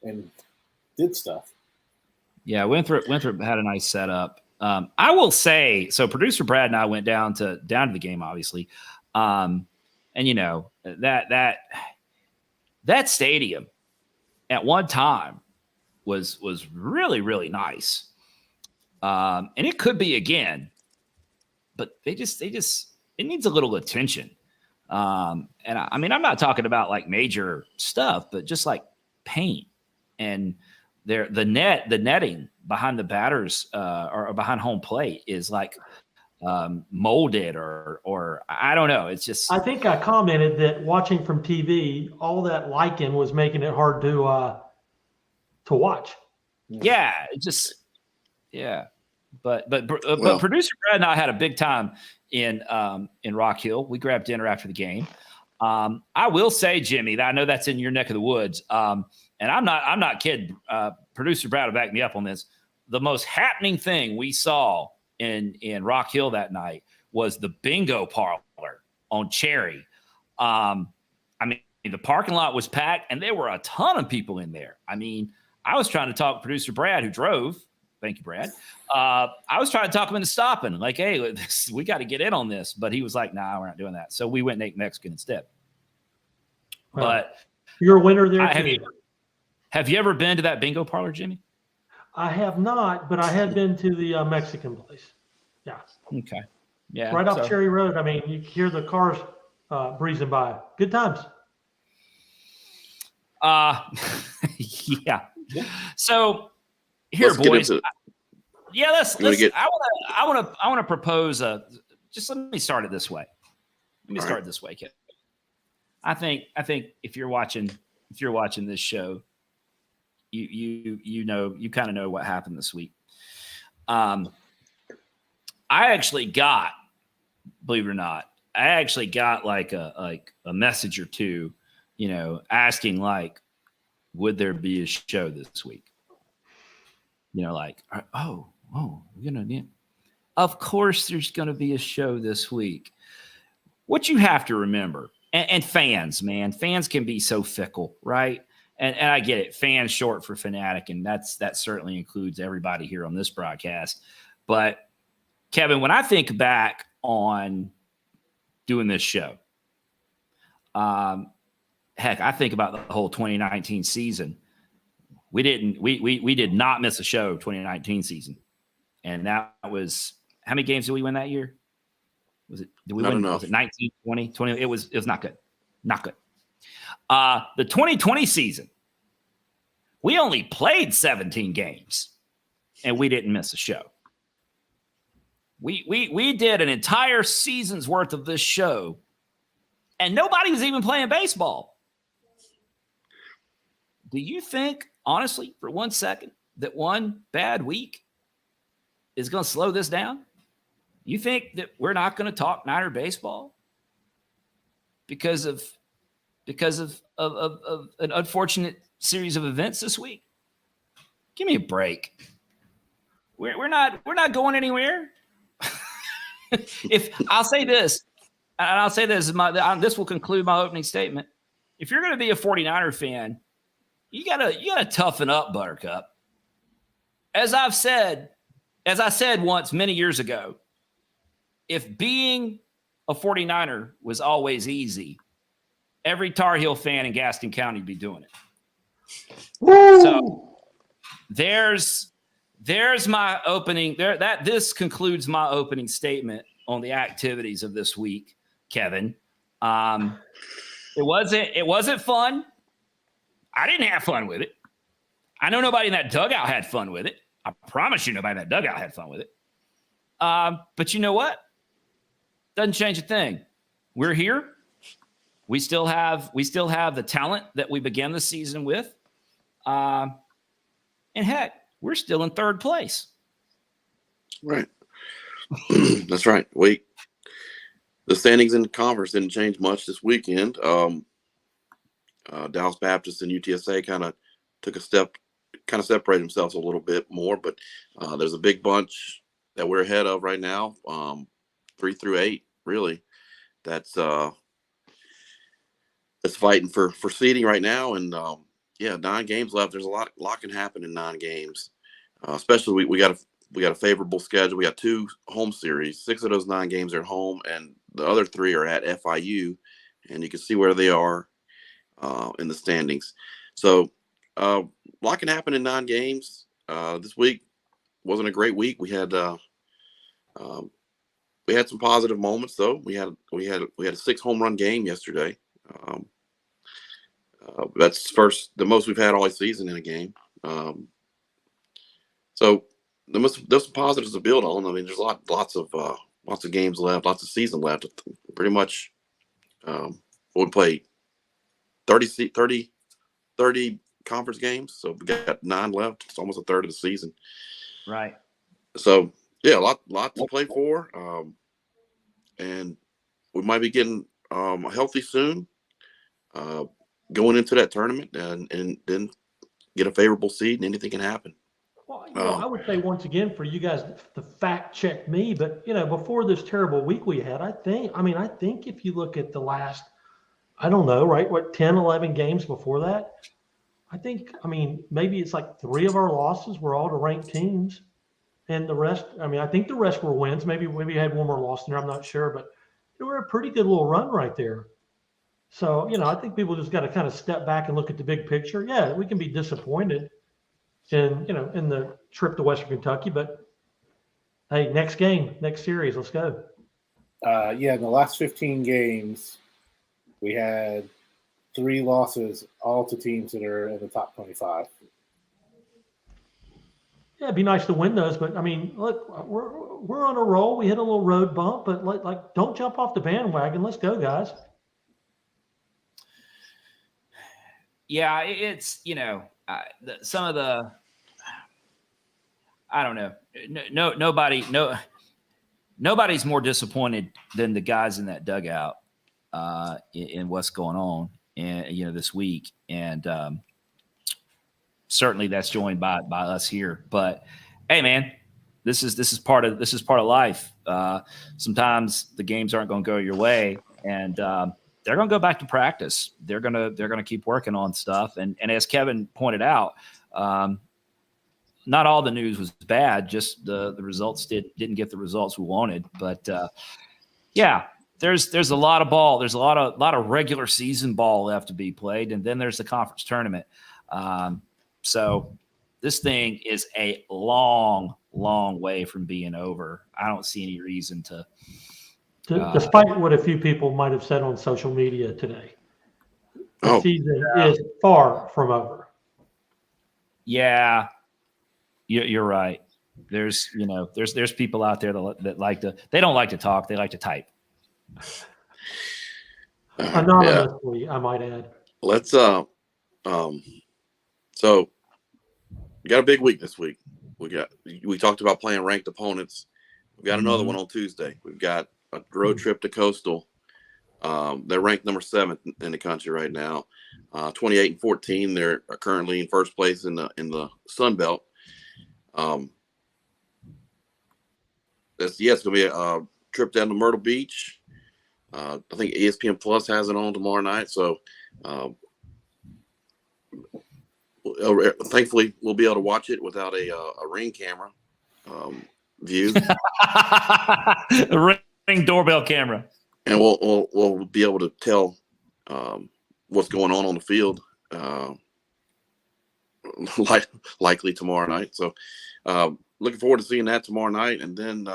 and did stuff. Yeah, Winthrop had a nice setup. I will say, so producer Brad and I went down to the game, obviously. And that stadium at one time was really, really nice. And it could be again, but it needs a little attention. And I'm not talking about like major stuff, but just like paint and the netting behind the batters or behind home plate is like molded or I don't know. It's just I think I commented that watching from TV, all that lichen was making it hard to watch. yeah, it just yeah. But producer Brad and I had a big time in Rock Hill. We grabbed dinner after the game. I will say, Jimmy, that I know that's in your neck of the woods. And I'm not kidding. Producer Brad will back me up on this. The most happening thing we saw in Rock Hill that night was the bingo parlor on Cherry. I mean, the parking lot was packed and there were a ton of people in there. I mean, I was trying to talk to producer Brad, who drove. Thank you, Brad. I was trying to talk him into stopping. Like, hey, we got to get in on this. But he was like, nah, we're not doing that. So we went and ate Mexican instead. Well, but you're a winner there, have you ever been to that bingo parlor, Jimmy? I have not, but I have been to the Mexican place. Yeah. Okay. Yeah. Right off Cherry Road. I mean, you hear the cars breezing by. Good times. Yeah. So here, let's boys. I want to propose just let me start it this way. Let me start it this way, kid. I think if you're watching this show, you know, you kind of know what happened this week. I actually got, believe it or not, like a message or two, you know, asking like, would there be a show this week? You know, like, you know, yeah. Of course there's going to be a show this week. What you have to remember, and fans, man, fans can be so fickle, right? And I get it. Fans short for fanatic, and that certainly includes everybody here on this broadcast. But Kevin, when I think back on doing this show, heck, I think about the whole 2019 season. We did not miss a show 2019 season. And that was, how many games did we win that year? Was it 19, 20, 20? It was not good. Not good. The 2020 season, we only played 17 games and we didn't miss a show. We did an entire season's worth of this show and nobody was even playing baseball. Do you think, honestly, for 1 second, that one bad week is going to slow this down? You think that we're not going to talk Niner baseball because of an unfortunate series of events this week? Give me a break. We're not going anywhere. If I'll say this, and I'll say this, this will conclude my opening statement. If you're going to be a 49er fan, you gotta toughen up, Buttercup. As I said once many years ago, if being a 49er was always easy, every Tar Heel fan in Gaston County would be doing it. Woo! So there's my opening. This concludes my opening statement on the activities of this week, Kevin. It wasn't fun. I didn't have fun with it. I know nobody in that dugout had fun with it. I promise you nobody in that dugout had fun with it. But you know what? Doesn't change a thing. We're here. We still have the talent that we began the season with. And heck, we're still in third place. Right. That's right. The standings in the conference didn't change much this weekend. Dallas Baptist and UTSA kind of took a step, kind of separated themselves a little bit more, but there's a big bunch that we're ahead of right now, 3 through 8, really. That's fighting for seeding right now, and 9 games left. There's a lot can happen in 9 games, especially we got a favorable schedule. We got 2 home series. 6 of those 9 games are at home, and the other 3 are at FIU, and you can see where they are in the standings. So a lot can happen in 9 games. This week wasn't a great week. We had some positive moments though. We had a 6 home run game yesterday. That's the most we've had all season in a game. So there's some positives to build on. I mean, there's lots of games left, lots of season left. Pretty much, we played 30 conference games, so we got 9 left. It's almost a third of the season. Right. So yeah, a lot to play for, and we might be getting healthy soon, going into that tournament, and then get a favorable seed, and anything can happen. Well, I would say once again for you guys to fact check me, but before this terrible week we had, I think if you look at the last, I don't know, right, 10, 11 games before that, I mean, maybe it's like 3 of our losses were all to ranked teams, and the rest, I think the rest were wins. Maybe you had one more loss in there, I'm not sure, but they were a pretty good little run right there. So, I think people just got to kind of step back and look at the big picture. Yeah, we can be disappointed in the trip to Western Kentucky, but hey, next series, let's go. Yeah, in the last 15 games, we had 3 losses, all to teams that are in the top 25. Yeah, it'd be nice to win those, but I mean, look, we're on a roll. We hit a little road bump, but like don't jump off the bandwagon. Let's go, guys. Yeah, it's some of the, I don't know. Nobody's more disappointed than the guys in that dugout in what's going on, and this week, and certainly that's joined by us here. But hey, man, this is part of life. Sometimes the games aren't going to go your way, and they're going to go back to practice. They're going to keep working on stuff. And as Kevin pointed out, not all the news was bad. Just the results didn't get the results we wanted. But yeah, there's a lot of ball. There's a lot of regular season ball left to be played, and then there's the conference tournament. So this thing is a long, long way from being over. I don't see any reason to. Despite what a few people might have said on social media today, the season is far from over. Yeah, you're right. There's people out there that they don't like to talk. They like to type. Anonymously, yeah. I might add. Let's so we got a big week this week. We talked about playing ranked opponents. We got another one on Tuesday. We've got a road trip to Coastal. They're ranked number 7 in the country right now, 28-14. They're currently in first place in the Sun Belt. It's going to be a trip down to Myrtle Beach. I think ESPN Plus has it on tomorrow night. So thankfully, we'll be able to watch it without a Ring camera view. A Ring doorbell camera. And we'll be able to tell what's going on the field likely tomorrow night. So looking forward to seeing that tomorrow night. And then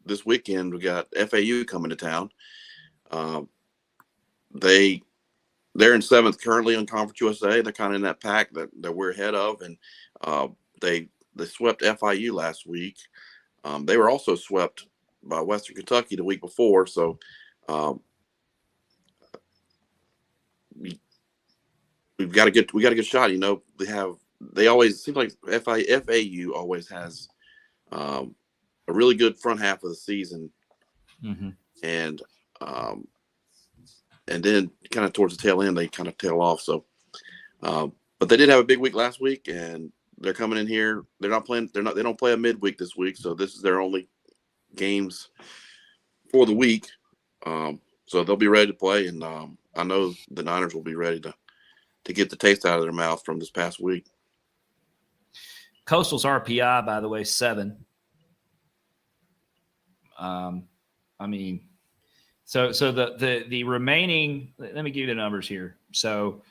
this weekend we got FAU coming to town. They're in 7th currently on Conference USA. They're kind of in that pack that we're ahead of, and they swept FIU last week. They were also swept by Western Kentucky the week before, so we've got a good shot. They always seem like FAU always has a really good front half of the season, and then kind of towards the tail end they kind of tail off. So, but they did have a big week last week, and they're coming in here. They don't play a midweek this week, so this is their only games for the week. So they'll be ready to play, and I know the Niners will be ready to get the taste out of their mouth from this past week. Coastal's RPI, by the way, 7. So the remaining, let me give you the numbers here. So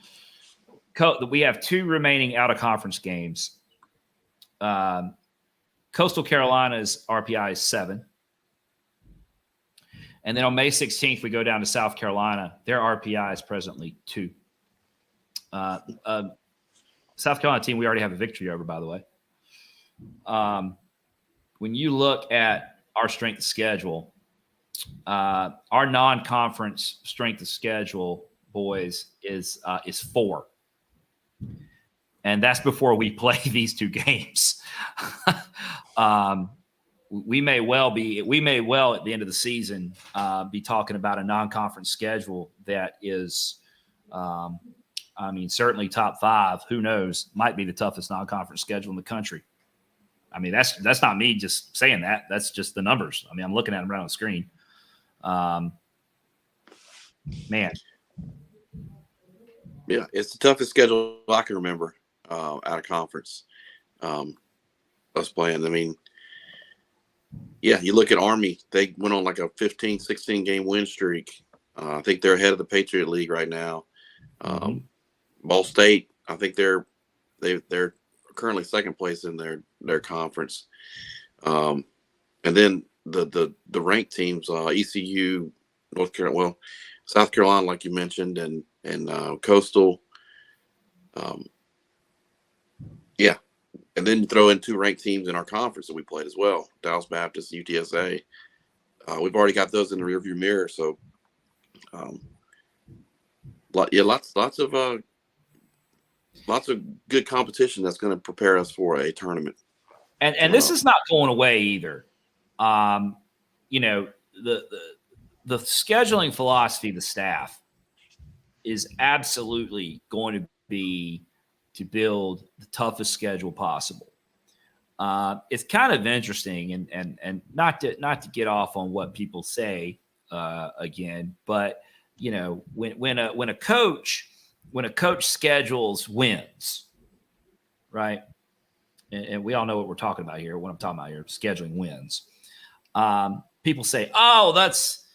we have 2 remaining out of conference games. Coastal Carolina's RPI is 7. And then on May 16th, we go down to South Carolina. Their RPI is presently 2. South Carolina team, we already have a victory over, by the way. when you look at our strength of schedule, our non-conference strength of schedule, boys, is 4, and that's before we play these 2 games. We may well at the end of the season be talking about a non-conference schedule that is, certainly top 5. Who knows? Might be the toughest non-conference schedule in the country. I mean, that's not me just saying that. That's just the numbers. I mean, I'm looking at them right on the screen. Man. Yeah, it's the toughest schedule I can remember out of conference. Us playing. I mean, yeah, you look at Army. They went on like a 15, 16 game win streak. I think they're ahead of the Patriot League right now. Ball State, I think they're currently second place in their conference. And then the ranked teams, ECU, North Carolina, well, South Carolina, like you mentioned, and Coastal. Yeah. And then you throw in 2 ranked teams in our conference that we played as well, Dallas Baptist, UTSA. We've already got those in the rearview mirror. So, lots of good competition that's going to prepare us for a tournament. And this is not going away either. You know, the scheduling philosophy of the staff is absolutely going to be to build the toughest schedule possible. It's kind of interesting, and not to get off on what people say again, but you know, when a coach schedules wins, right? And we all know what we're talking about here. What I'm talking about here, scheduling wins. People say, "Oh, that's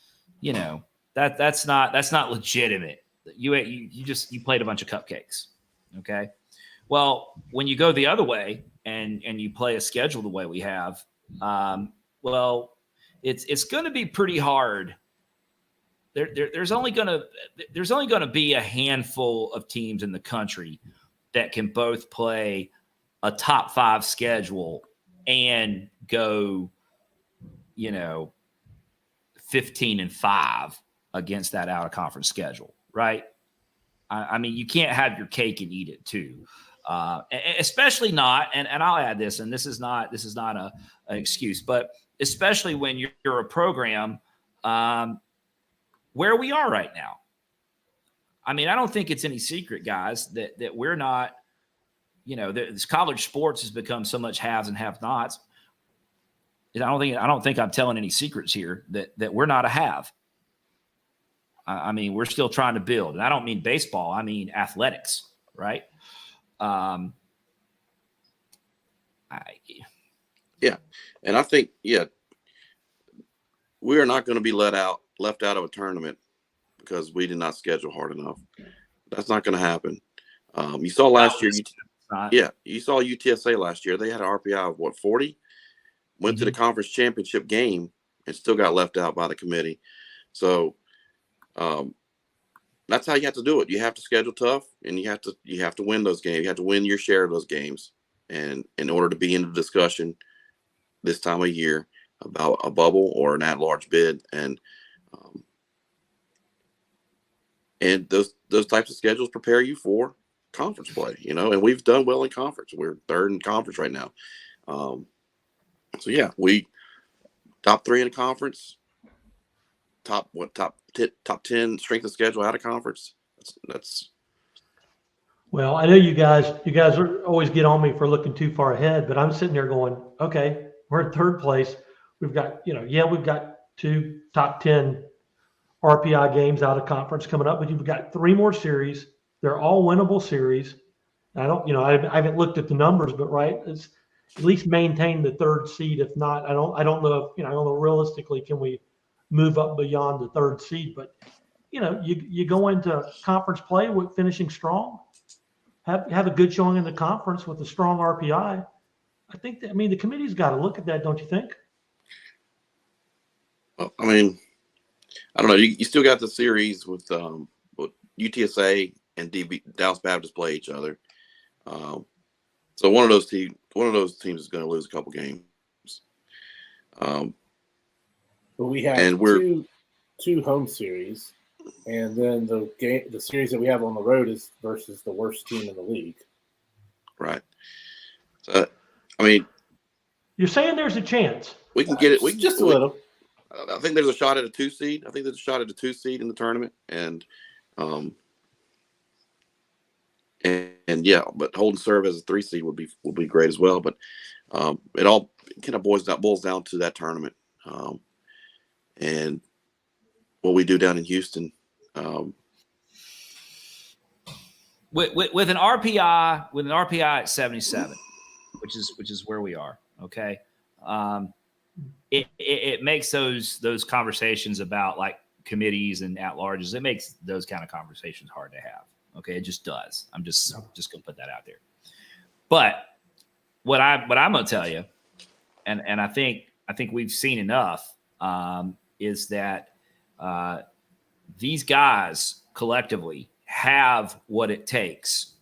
that's not legitimate. You played a bunch of cupcakes." Okay. Well, when you go the other way and you play a schedule the way we have, well, it's going to be pretty hard. There's only going to be a handful of teams in the country that can both play a top 5 schedule and go, 15-5 against that out of conference schedule, right? I mean, you can't have your cake and eat it too. Especially not, and I'll add this, and this is not an excuse, but especially when you're a program where we are right now. I mean, I don't think it's any secret, guys, that we're not, this college sports has become so much haves and have-nots. I don't think I'm telling any secrets here that we're not a have. I mean, we're still trying to build, and I don't mean baseball. I mean athletics, right? Yeah, and I think we are not going to be left out of a tournament because we did not schedule hard enough. That's not going to happen. You saw last year. You saw UTSA last year. They had an RPI of 40. Went to the conference championship game and still got left out by the committee. So that's how you have to do it. You have to schedule tough, and you have to win those games. You have to win your share of those games, and in order to be in the discussion this time of year about a bubble or an at-large bid, and those types of schedules prepare you for conference play. And we've done well in conference. We're 3rd in conference right now. So yeah, we top 3 in the conference. Top 10 strength of schedule out of conference. That's. Well, I know you guys always get on me for looking too far ahead, but I'm sitting there going, okay, we're in 3rd place. We've got, we've got 2 top 10 RPI games out of conference coming up, but you've got 3 more series. They're all winnable series. I haven't looked at the numbers, but right, it's at least maintain the 3rd seed. If not, I don't know. I don't know realistically, can we move up beyond the 3rd seed? But you go into conference play with finishing strong, have a good showing in the conference with a strong RPI. I think the committee's got to look at that, don't you think? Well, I mean, I don't know. You still got the series with UTSA and Dallas Baptist play each other. So one of those teams is going to lose a couple games. But we have And we're two home series, and then the series that we have on the road is versus the worst team in the league. right. So I mean, You're saying there's a chance. we can get it. We can Just a little. I think there's a shot at a 2 seed. I think there's a shot at a 2 seed in the tournament, and yeah, but holding serve as a 3 seed would be great as well. But it all kind of boils down to that tournament, and what we do down in Houston. With an RPI at 77, which is where we are. Okay. It makes those conversations about like committees and at larges, it makes those kind of conversations hard to have. Okay. It just does. I'm just going to put that out there. But what I'm going to tell you, and I think we've seen enough, is that these guys collectively have what it takes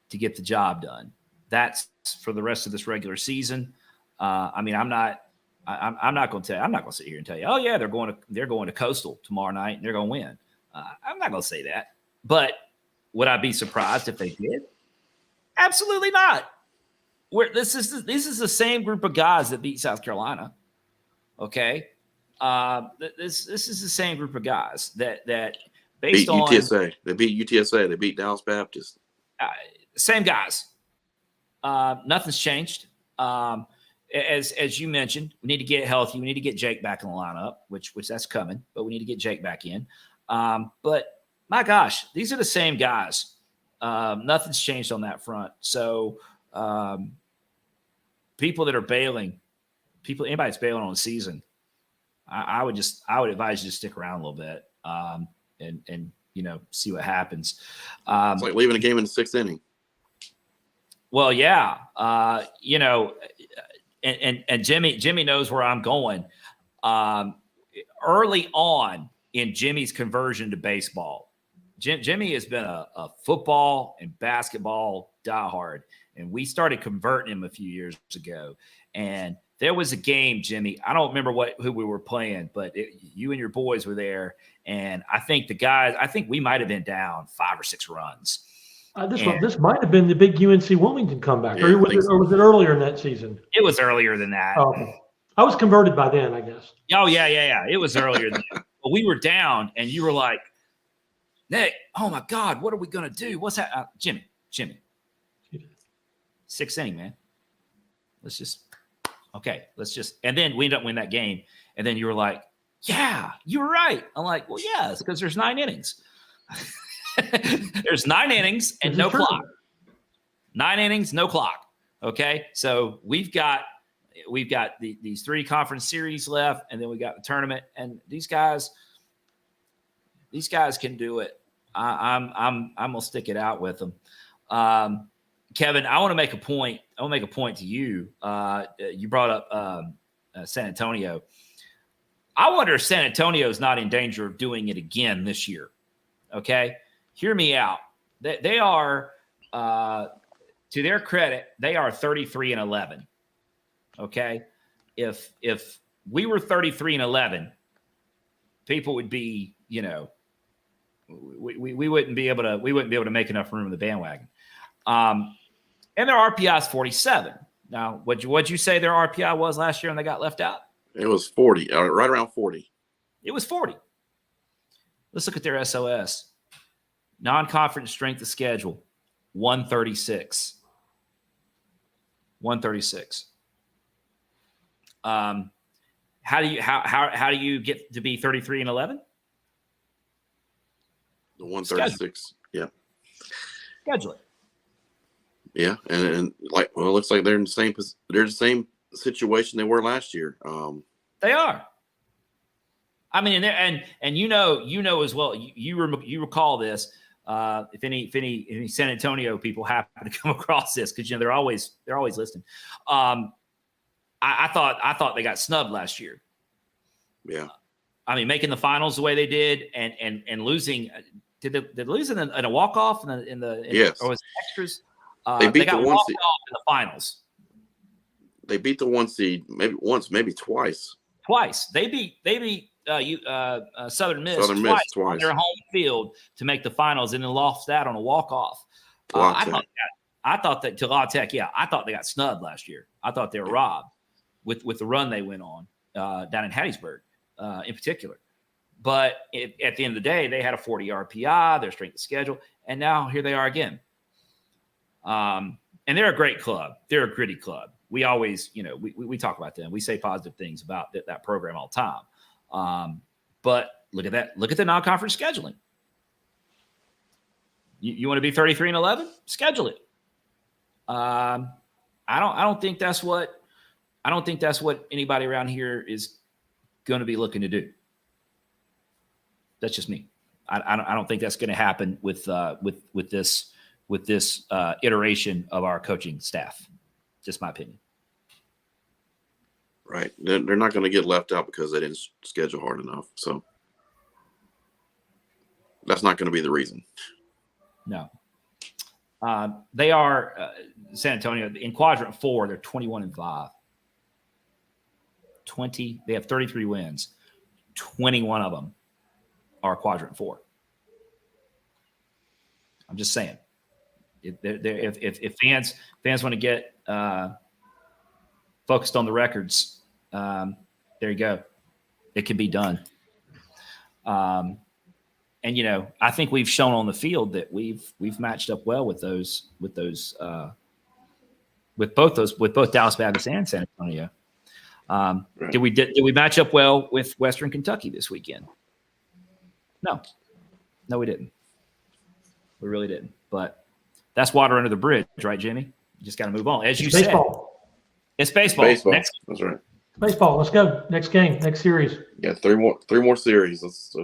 to get the job done. That's for the rest of this regular season. I mean, I'm not going to tell you. I'm not going to sit here and tell you, oh yeah, they're going to Coastal tomorrow night and they're going to win. I'm not going to say that. But would I be surprised if they did? Absolutely not. This is the same group of guys that beat South Carolina. Okay, this is the same group of guys that based beat on UTSA. They beat UTSA. They beat Dallas Baptist. Same guys. Nothing's changed. As you mentioned, we need to get healthy. We need to get Jake back in the lineup, which that's coming, but we need to get Jake back in. But my gosh, these are the same guys. Nothing's changed on that front. So people that are bailing, anybody that's bailing on the season, I would advise you to stick around a little bit and see what happens. It's like leaving a game in the 6th inning. Well, yeah, and Jimmy knows where I'm going. Early on in Jimmy's conversion to baseball, Jimmy has been a football and basketball diehard, and we started converting him a few years ago. And there was a game, Jimmy. I don't remember who we were playing, but you and your boys were there, and I think we might have been down 5 or 6 runs. This might have been the big UNC Wilmington comeback, Yeah, or was it earlier in that season? It was earlier than that. Oh, okay. I was converted by then, I guess. Oh, yeah. It was earlier than that. But we were down, and you were like, Nick, oh, my God, what are we going to do? What's that? Jimmy. 6th inning, man. And then we ended up winning that game. And then you were like, yeah, you were right. I'm like, well, yeah, it's because there's 9 innings. There's 9 innings and no clock. 9 innings, no clock. Okay, so we've got these 3 conference series left, and then we got the tournament. And these guys can do it. I'm gonna stick it out with them. Kevin, I want to make a point. I want to make a point to you. You brought up San Antonio. I wonder if San Antonio is not in danger of doing it again this year. Okay. Hear me out. They are, to their credit, they are 33-11. Okay, if we were 33-11, people would be, we wouldn't be able to make enough room in the bandwagon. And their RPI is 47. Now, what'd you say their RPI was last year when they got left out? It was 40, right around 40. It was 40. Let's look at their SOS. Non-conference strength of schedule, 136. 136. How do you get to be 33-11? The 136. Yeah. Schedule it. Yeah, and it looks like they're in the same situation they were last year. They are. I mean, and you know as well. You recall this. If any San Antonio people happen to come across this, because they're always listening. I thought they got snubbed last year. Yeah. I mean, making the finals the way they did, and losing. Did they lose in a walk off in the yes. or was it extras? They beat got the one walked seed. off in the finals They beat the 1 seed maybe once, maybe twice. twice. They beat Southern Miss Southern twice Miss on twice. their home field to make the finals, and then lost that on a walk off. La I Tech. thought that to La Tech, I thought they got snubbed last year. I thought they were robbed with the run they went on down in Hattiesburg in particular. But at the end of the day, they had a 40 RPI, their strength of schedule, and now here they are again. And they're a great club. They're a gritty club. We always, we talk about them. We say positive things about that program all the time. But look at that. Look at the non-conference scheduling. You want to be 33-11? Schedule it. I don't think that's what anybody around here is going to be looking to do. That's just me. I don't think that's going to happen with this iteration of our coaching staff. Just my opinion. Right. They're not going to get left out because they didn't schedule hard enough. So that's not going to be the reason. No. They are San Antonio in quadrant 4. They're 21-5. They have 33 wins. 21 of them are quadrant 4. I'm just saying. If fans want to get focused on the records, there you go. It can be done. And I think we've shown on the field that we've matched up well with both Dallas Baptist and San Antonio. Right. Did we match up well with Western Kentucky this weekend? No, we didn't. We really didn't. But that's water under the bridge, right, Jimmy? You just got to move on. As you said, it's baseball. That's right. Baseball. Let's go. Next game. Next series. Yeah, three more series. Let's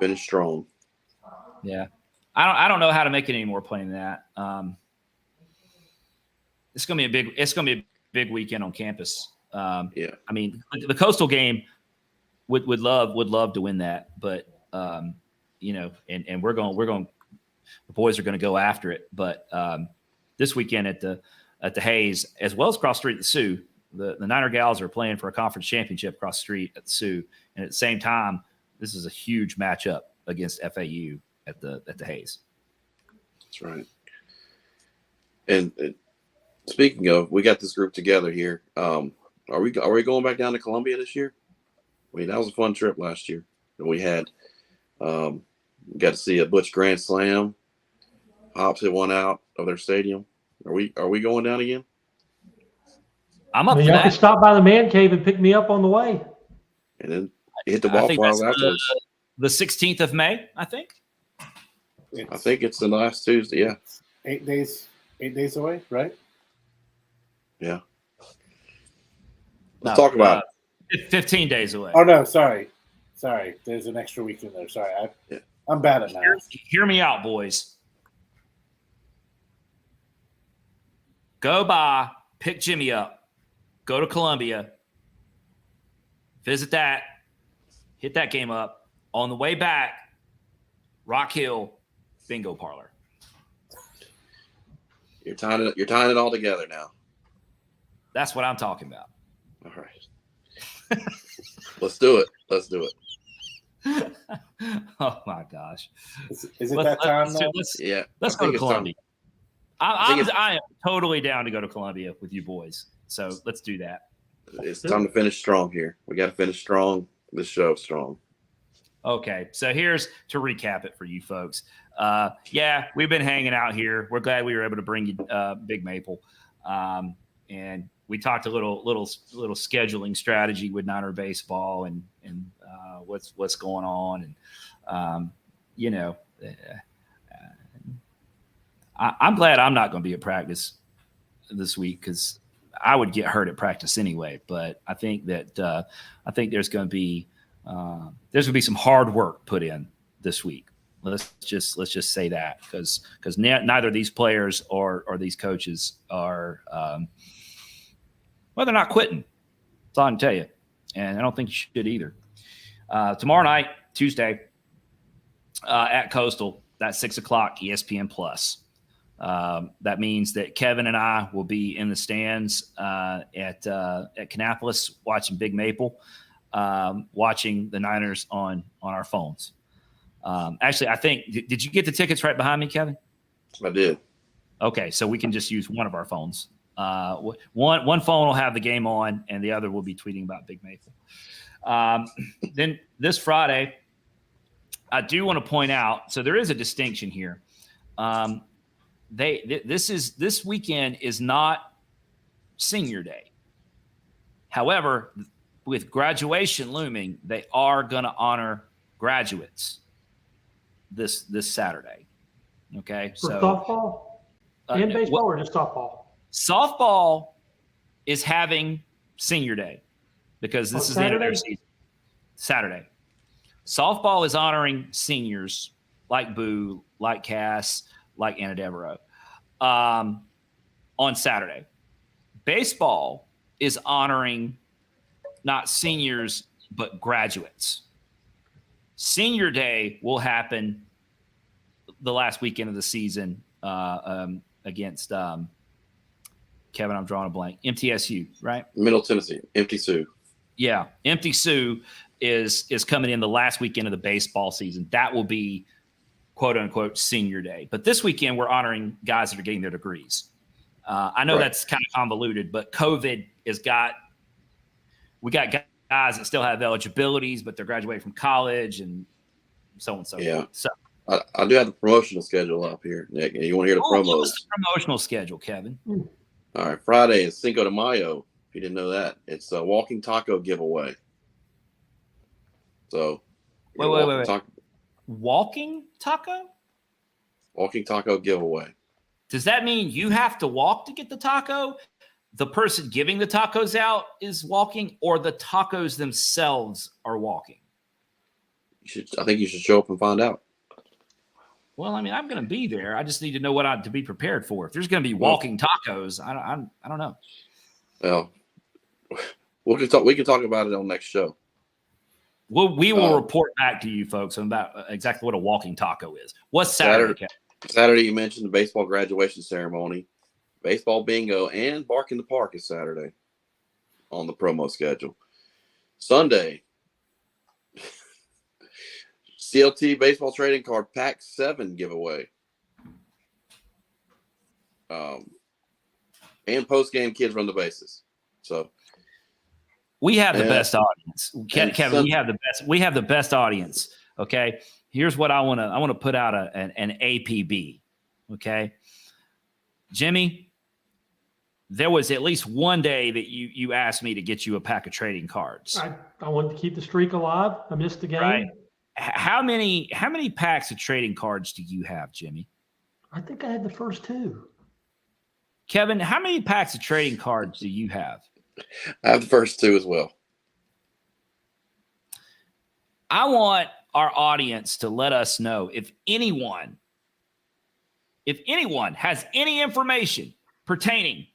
finish strong. Yeah, I don't know how to make it any more plain than that. It's gonna be a big weekend on campus. Yeah, I mean, the Coastal game would love to win that, but and we're going. The boys are going to go after it, but this weekend at the Hayes, as well as across the street at the Sioux, the Niner gals are playing for a conference championship across the street at the Sioux, and at the same time, this is a huge matchup against FAU at the Hayes. that's right. And speaking of, we got this group together here. Are we going back down to Columbia this year? I mean, that was a fun trip last year that we had. We got to see a Butch Grand Slam. Hops hit one out of their stadium. Are we going down again? I'm up for Y'all that. can stop by the man cave and pick me up on the way. And then hit the I ball think files that's afterwards. the 16th of May, I think. I think it's the last Tuesday. Yeah. 8 days away, right? Yeah. Let's talk about it. 15 days away. Oh no, sorry. There's an extra week in there. Sorry, I'm bad at math. Hear me out, boys. Go by, pick Jimmy up, go to Columbia, visit that, hit that game up. On the way back, Rock Hill bingo parlor. You're tying it all together now. That's what I'm talking about. All right. Let's do it. Oh my gosh. Is it that time now? Yeah. Let's I go think to it's time. Columbia. I am totally down to go to Columbia with you boys. So let's do that. It's time to finish strong here. We got to finish strong. This show strong. Okay, so here's to recap it for you folks. Yeah, we've been hanging out here. We're glad we were able to bring you Big Maple, and we talked a little scheduling strategy with Niner baseball and what's going on, and I'm glad I'm not going to be at practice this week because I would get hurt at practice anyway. But I think that there's going to be some hard work put in this week. Let's just say that because neither of these players or these coaches are they're not quitting. That's all I can tell you, and I don't think you should either. Tomorrow night, Tuesday, at Coastal, that's 6:00 ESPN Plus. That means that Kevin and I will be in the stands at Kannapolis watching Big Maple, watching the Niners on our phones. Actually, I think did you get the tickets right behind me, Kevin? I did. Okay, so we can just use one of our phones. One phone will have the game on, and the other will be tweeting about Big Maple. Then this Friday, I do want to point out. So there is a distinction here. This weekend is not Senior Day. However, with graduation looming, they are going to honor graduates this Saturday. Okay, For so softball and baseball, or just softball? Softball is having Senior Day because this is the end of their season. Saturday. Softball is honoring seniors like Boo, like Cass, like Anna Devereaux on Saturday. Baseball is honoring not seniors, but graduates. Senior Day will happen the last weekend of the season against Kevin, I'm drawing a blank. MTSU, right? Middle Tennessee, Empty Sioux. Yeah, Empty Sioux is coming in the last weekend of the baseball season. That will be quote unquote Senior Day. But this weekend we're honoring guys that are getting their degrees. I know that's kind of convoluted, but COVID we got guys that still have eligibilities, but they're graduating from college and so on and so forth. So I do have the promotional schedule up here, Nick. And you want to hear the promos? What's the promotional schedule, Kevin? All right, Friday is Cinco de Mayo. If you didn't know that, it's a walking taco giveaway. So, wait. Walking taco? Walking taco giveaway. Does that mean you have to walk to get the taco? The person giving the tacos out is walking, or the tacos themselves are walking? I think you should show up and find out. Well, I mean, I'm going to be there. I just need to know what to be prepared for. If there's going to be walking tacos, I don't know. Well, we can talk about it on next show. Well, we will report back to you folks about exactly what a walking taco is. What's Saturday? Saturday, you mentioned the baseball graduation ceremony, baseball bingo, and Bark in the Park is Saturday on the promo schedule. Sunday, CLT baseball trading card pack 7 giveaway. And post game kids run the bases. So we have the best audience. Kevin, we have the best audience. Okay. Here's what I want to put out an APB. Okay. Jimmy, there was at least one day that you asked me to get you a pack of trading cards. I wanted to keep the streak alive. I missed the game. Right. How many packs of trading cards do you have, Jimmy? I think I had the first 2. Kevin, how many packs of trading cards do you have? I have the first 2 as well. I want our audience to let us know if anyone has any information pertaining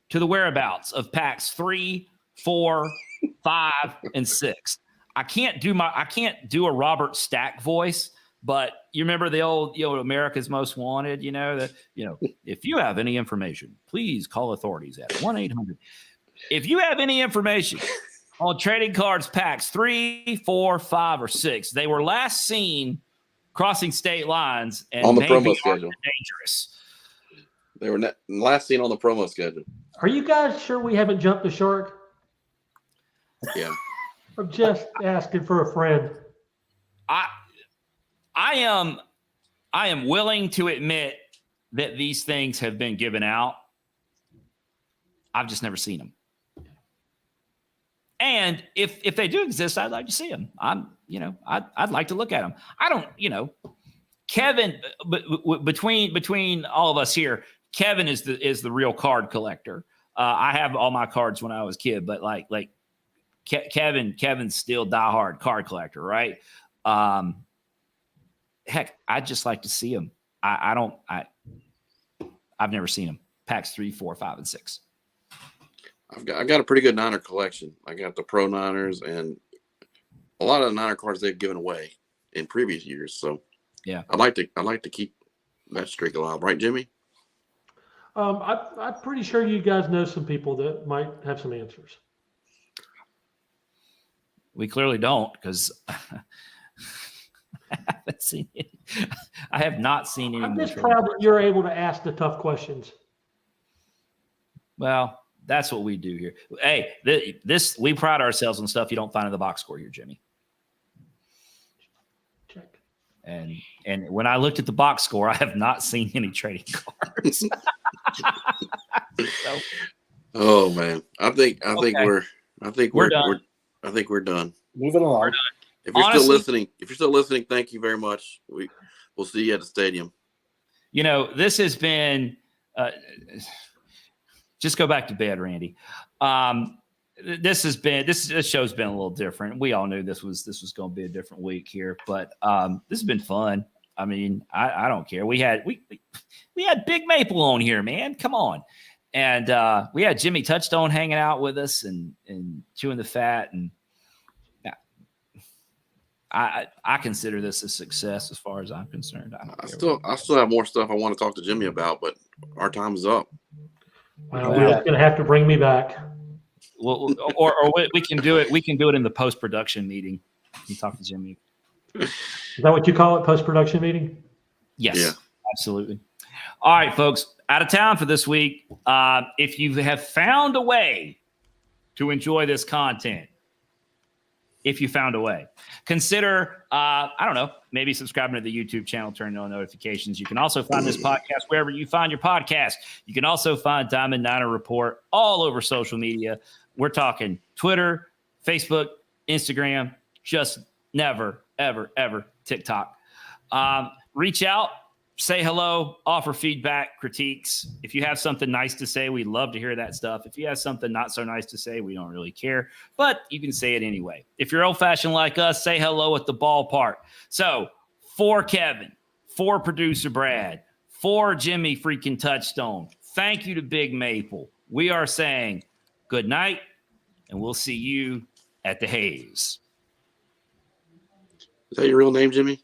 to the whereabouts of packs 3, 4, 5, and 6. I can't do a Robert Stack voice, but you remember the old, America's Most Wanted, if you have any information, please call authorities at 1-800. If you have any information on trading cards packs 3, 4, 5, or 6, they were last seen crossing state lines and on the promo schedule. Dangerous. They were last seen on the promo schedule. Are you guys sure we haven't jumped the shark? Yeah. I'm just asking for a friend. I am willing to admit that these things have been given out. I've just never seen them. And if they do exist, I'd like to see them. I'd like to look at them. I don't, Kevin, between all of us here, Kevin is the real card collector. I have all my cards when I was a kid, but like Kevin's still diehard card collector, right? Heck, I'd just like to see him. I've never seen him. Packs 3, 4, 5, and 6. I've got a pretty good Niner collection. I got the Pro Niners and a lot of the Niner cards they've given away in previous years. So yeah, I'd like to keep that streak alive, right, Jimmy? I'm pretty sure you guys know some people that might have some answers. We clearly don't because I haven't seen it. I have not seen any. I'm more just trading proud that you're able to ask the tough questions. Well, that's what we do here. Hey, this we pride ourselves on stuff you don't find in the box score here, Jimmy. Check. And when I looked at the box score, I have not seen any trading cards. So, Oh man, I think Okay. we're done. I think we're done. Moving along. If you're Honestly- still listening, thank you very much. We'll see you at the stadium. You know, this has been. Just go back to bed, Randy. This show's been a little different. We all knew this was going to be a different week here, but this has been fun. I mean, I don't care. We had Big Maple on here, man. Come on, and we had Jimmy Touchstone hanging out with us and chewing the fat, and I consider this a success as far as I'm concerned. I still have more stuff I want to talk to Jimmy about, but our time is up. Well, you're just going to have to bring me back. Well, or we can do it. We can do it in the post-production meeting. You talk to Jimmy. Is that what you call it, post-production meeting? Yes, Yeah. absolutely. All right, folks, out of town for this week. If you have found a way to enjoy this content, consider, I don't know, maybe subscribing to the YouTube channel, turning on notifications. You can also find this podcast wherever you find your podcast. You can also find Diamond Niner Report all over social media. We're talking Twitter, Facebook, Instagram, just never, ever, ever TikTok. Reach out, say hello, offer feedback, critiques. If you have something nice to say, we'd love to hear that stuff. If you have something not so nice to say, we don't really care, but you can say it anyway. If you're old-fashioned like us, say hello at the ballpark. So for Kevin, for producer Brad, for Jimmy freaking Touchstone, thank you to Big Maple. We are saying good night, and we'll see you at the Hayes. Is that your real name, Jimmy?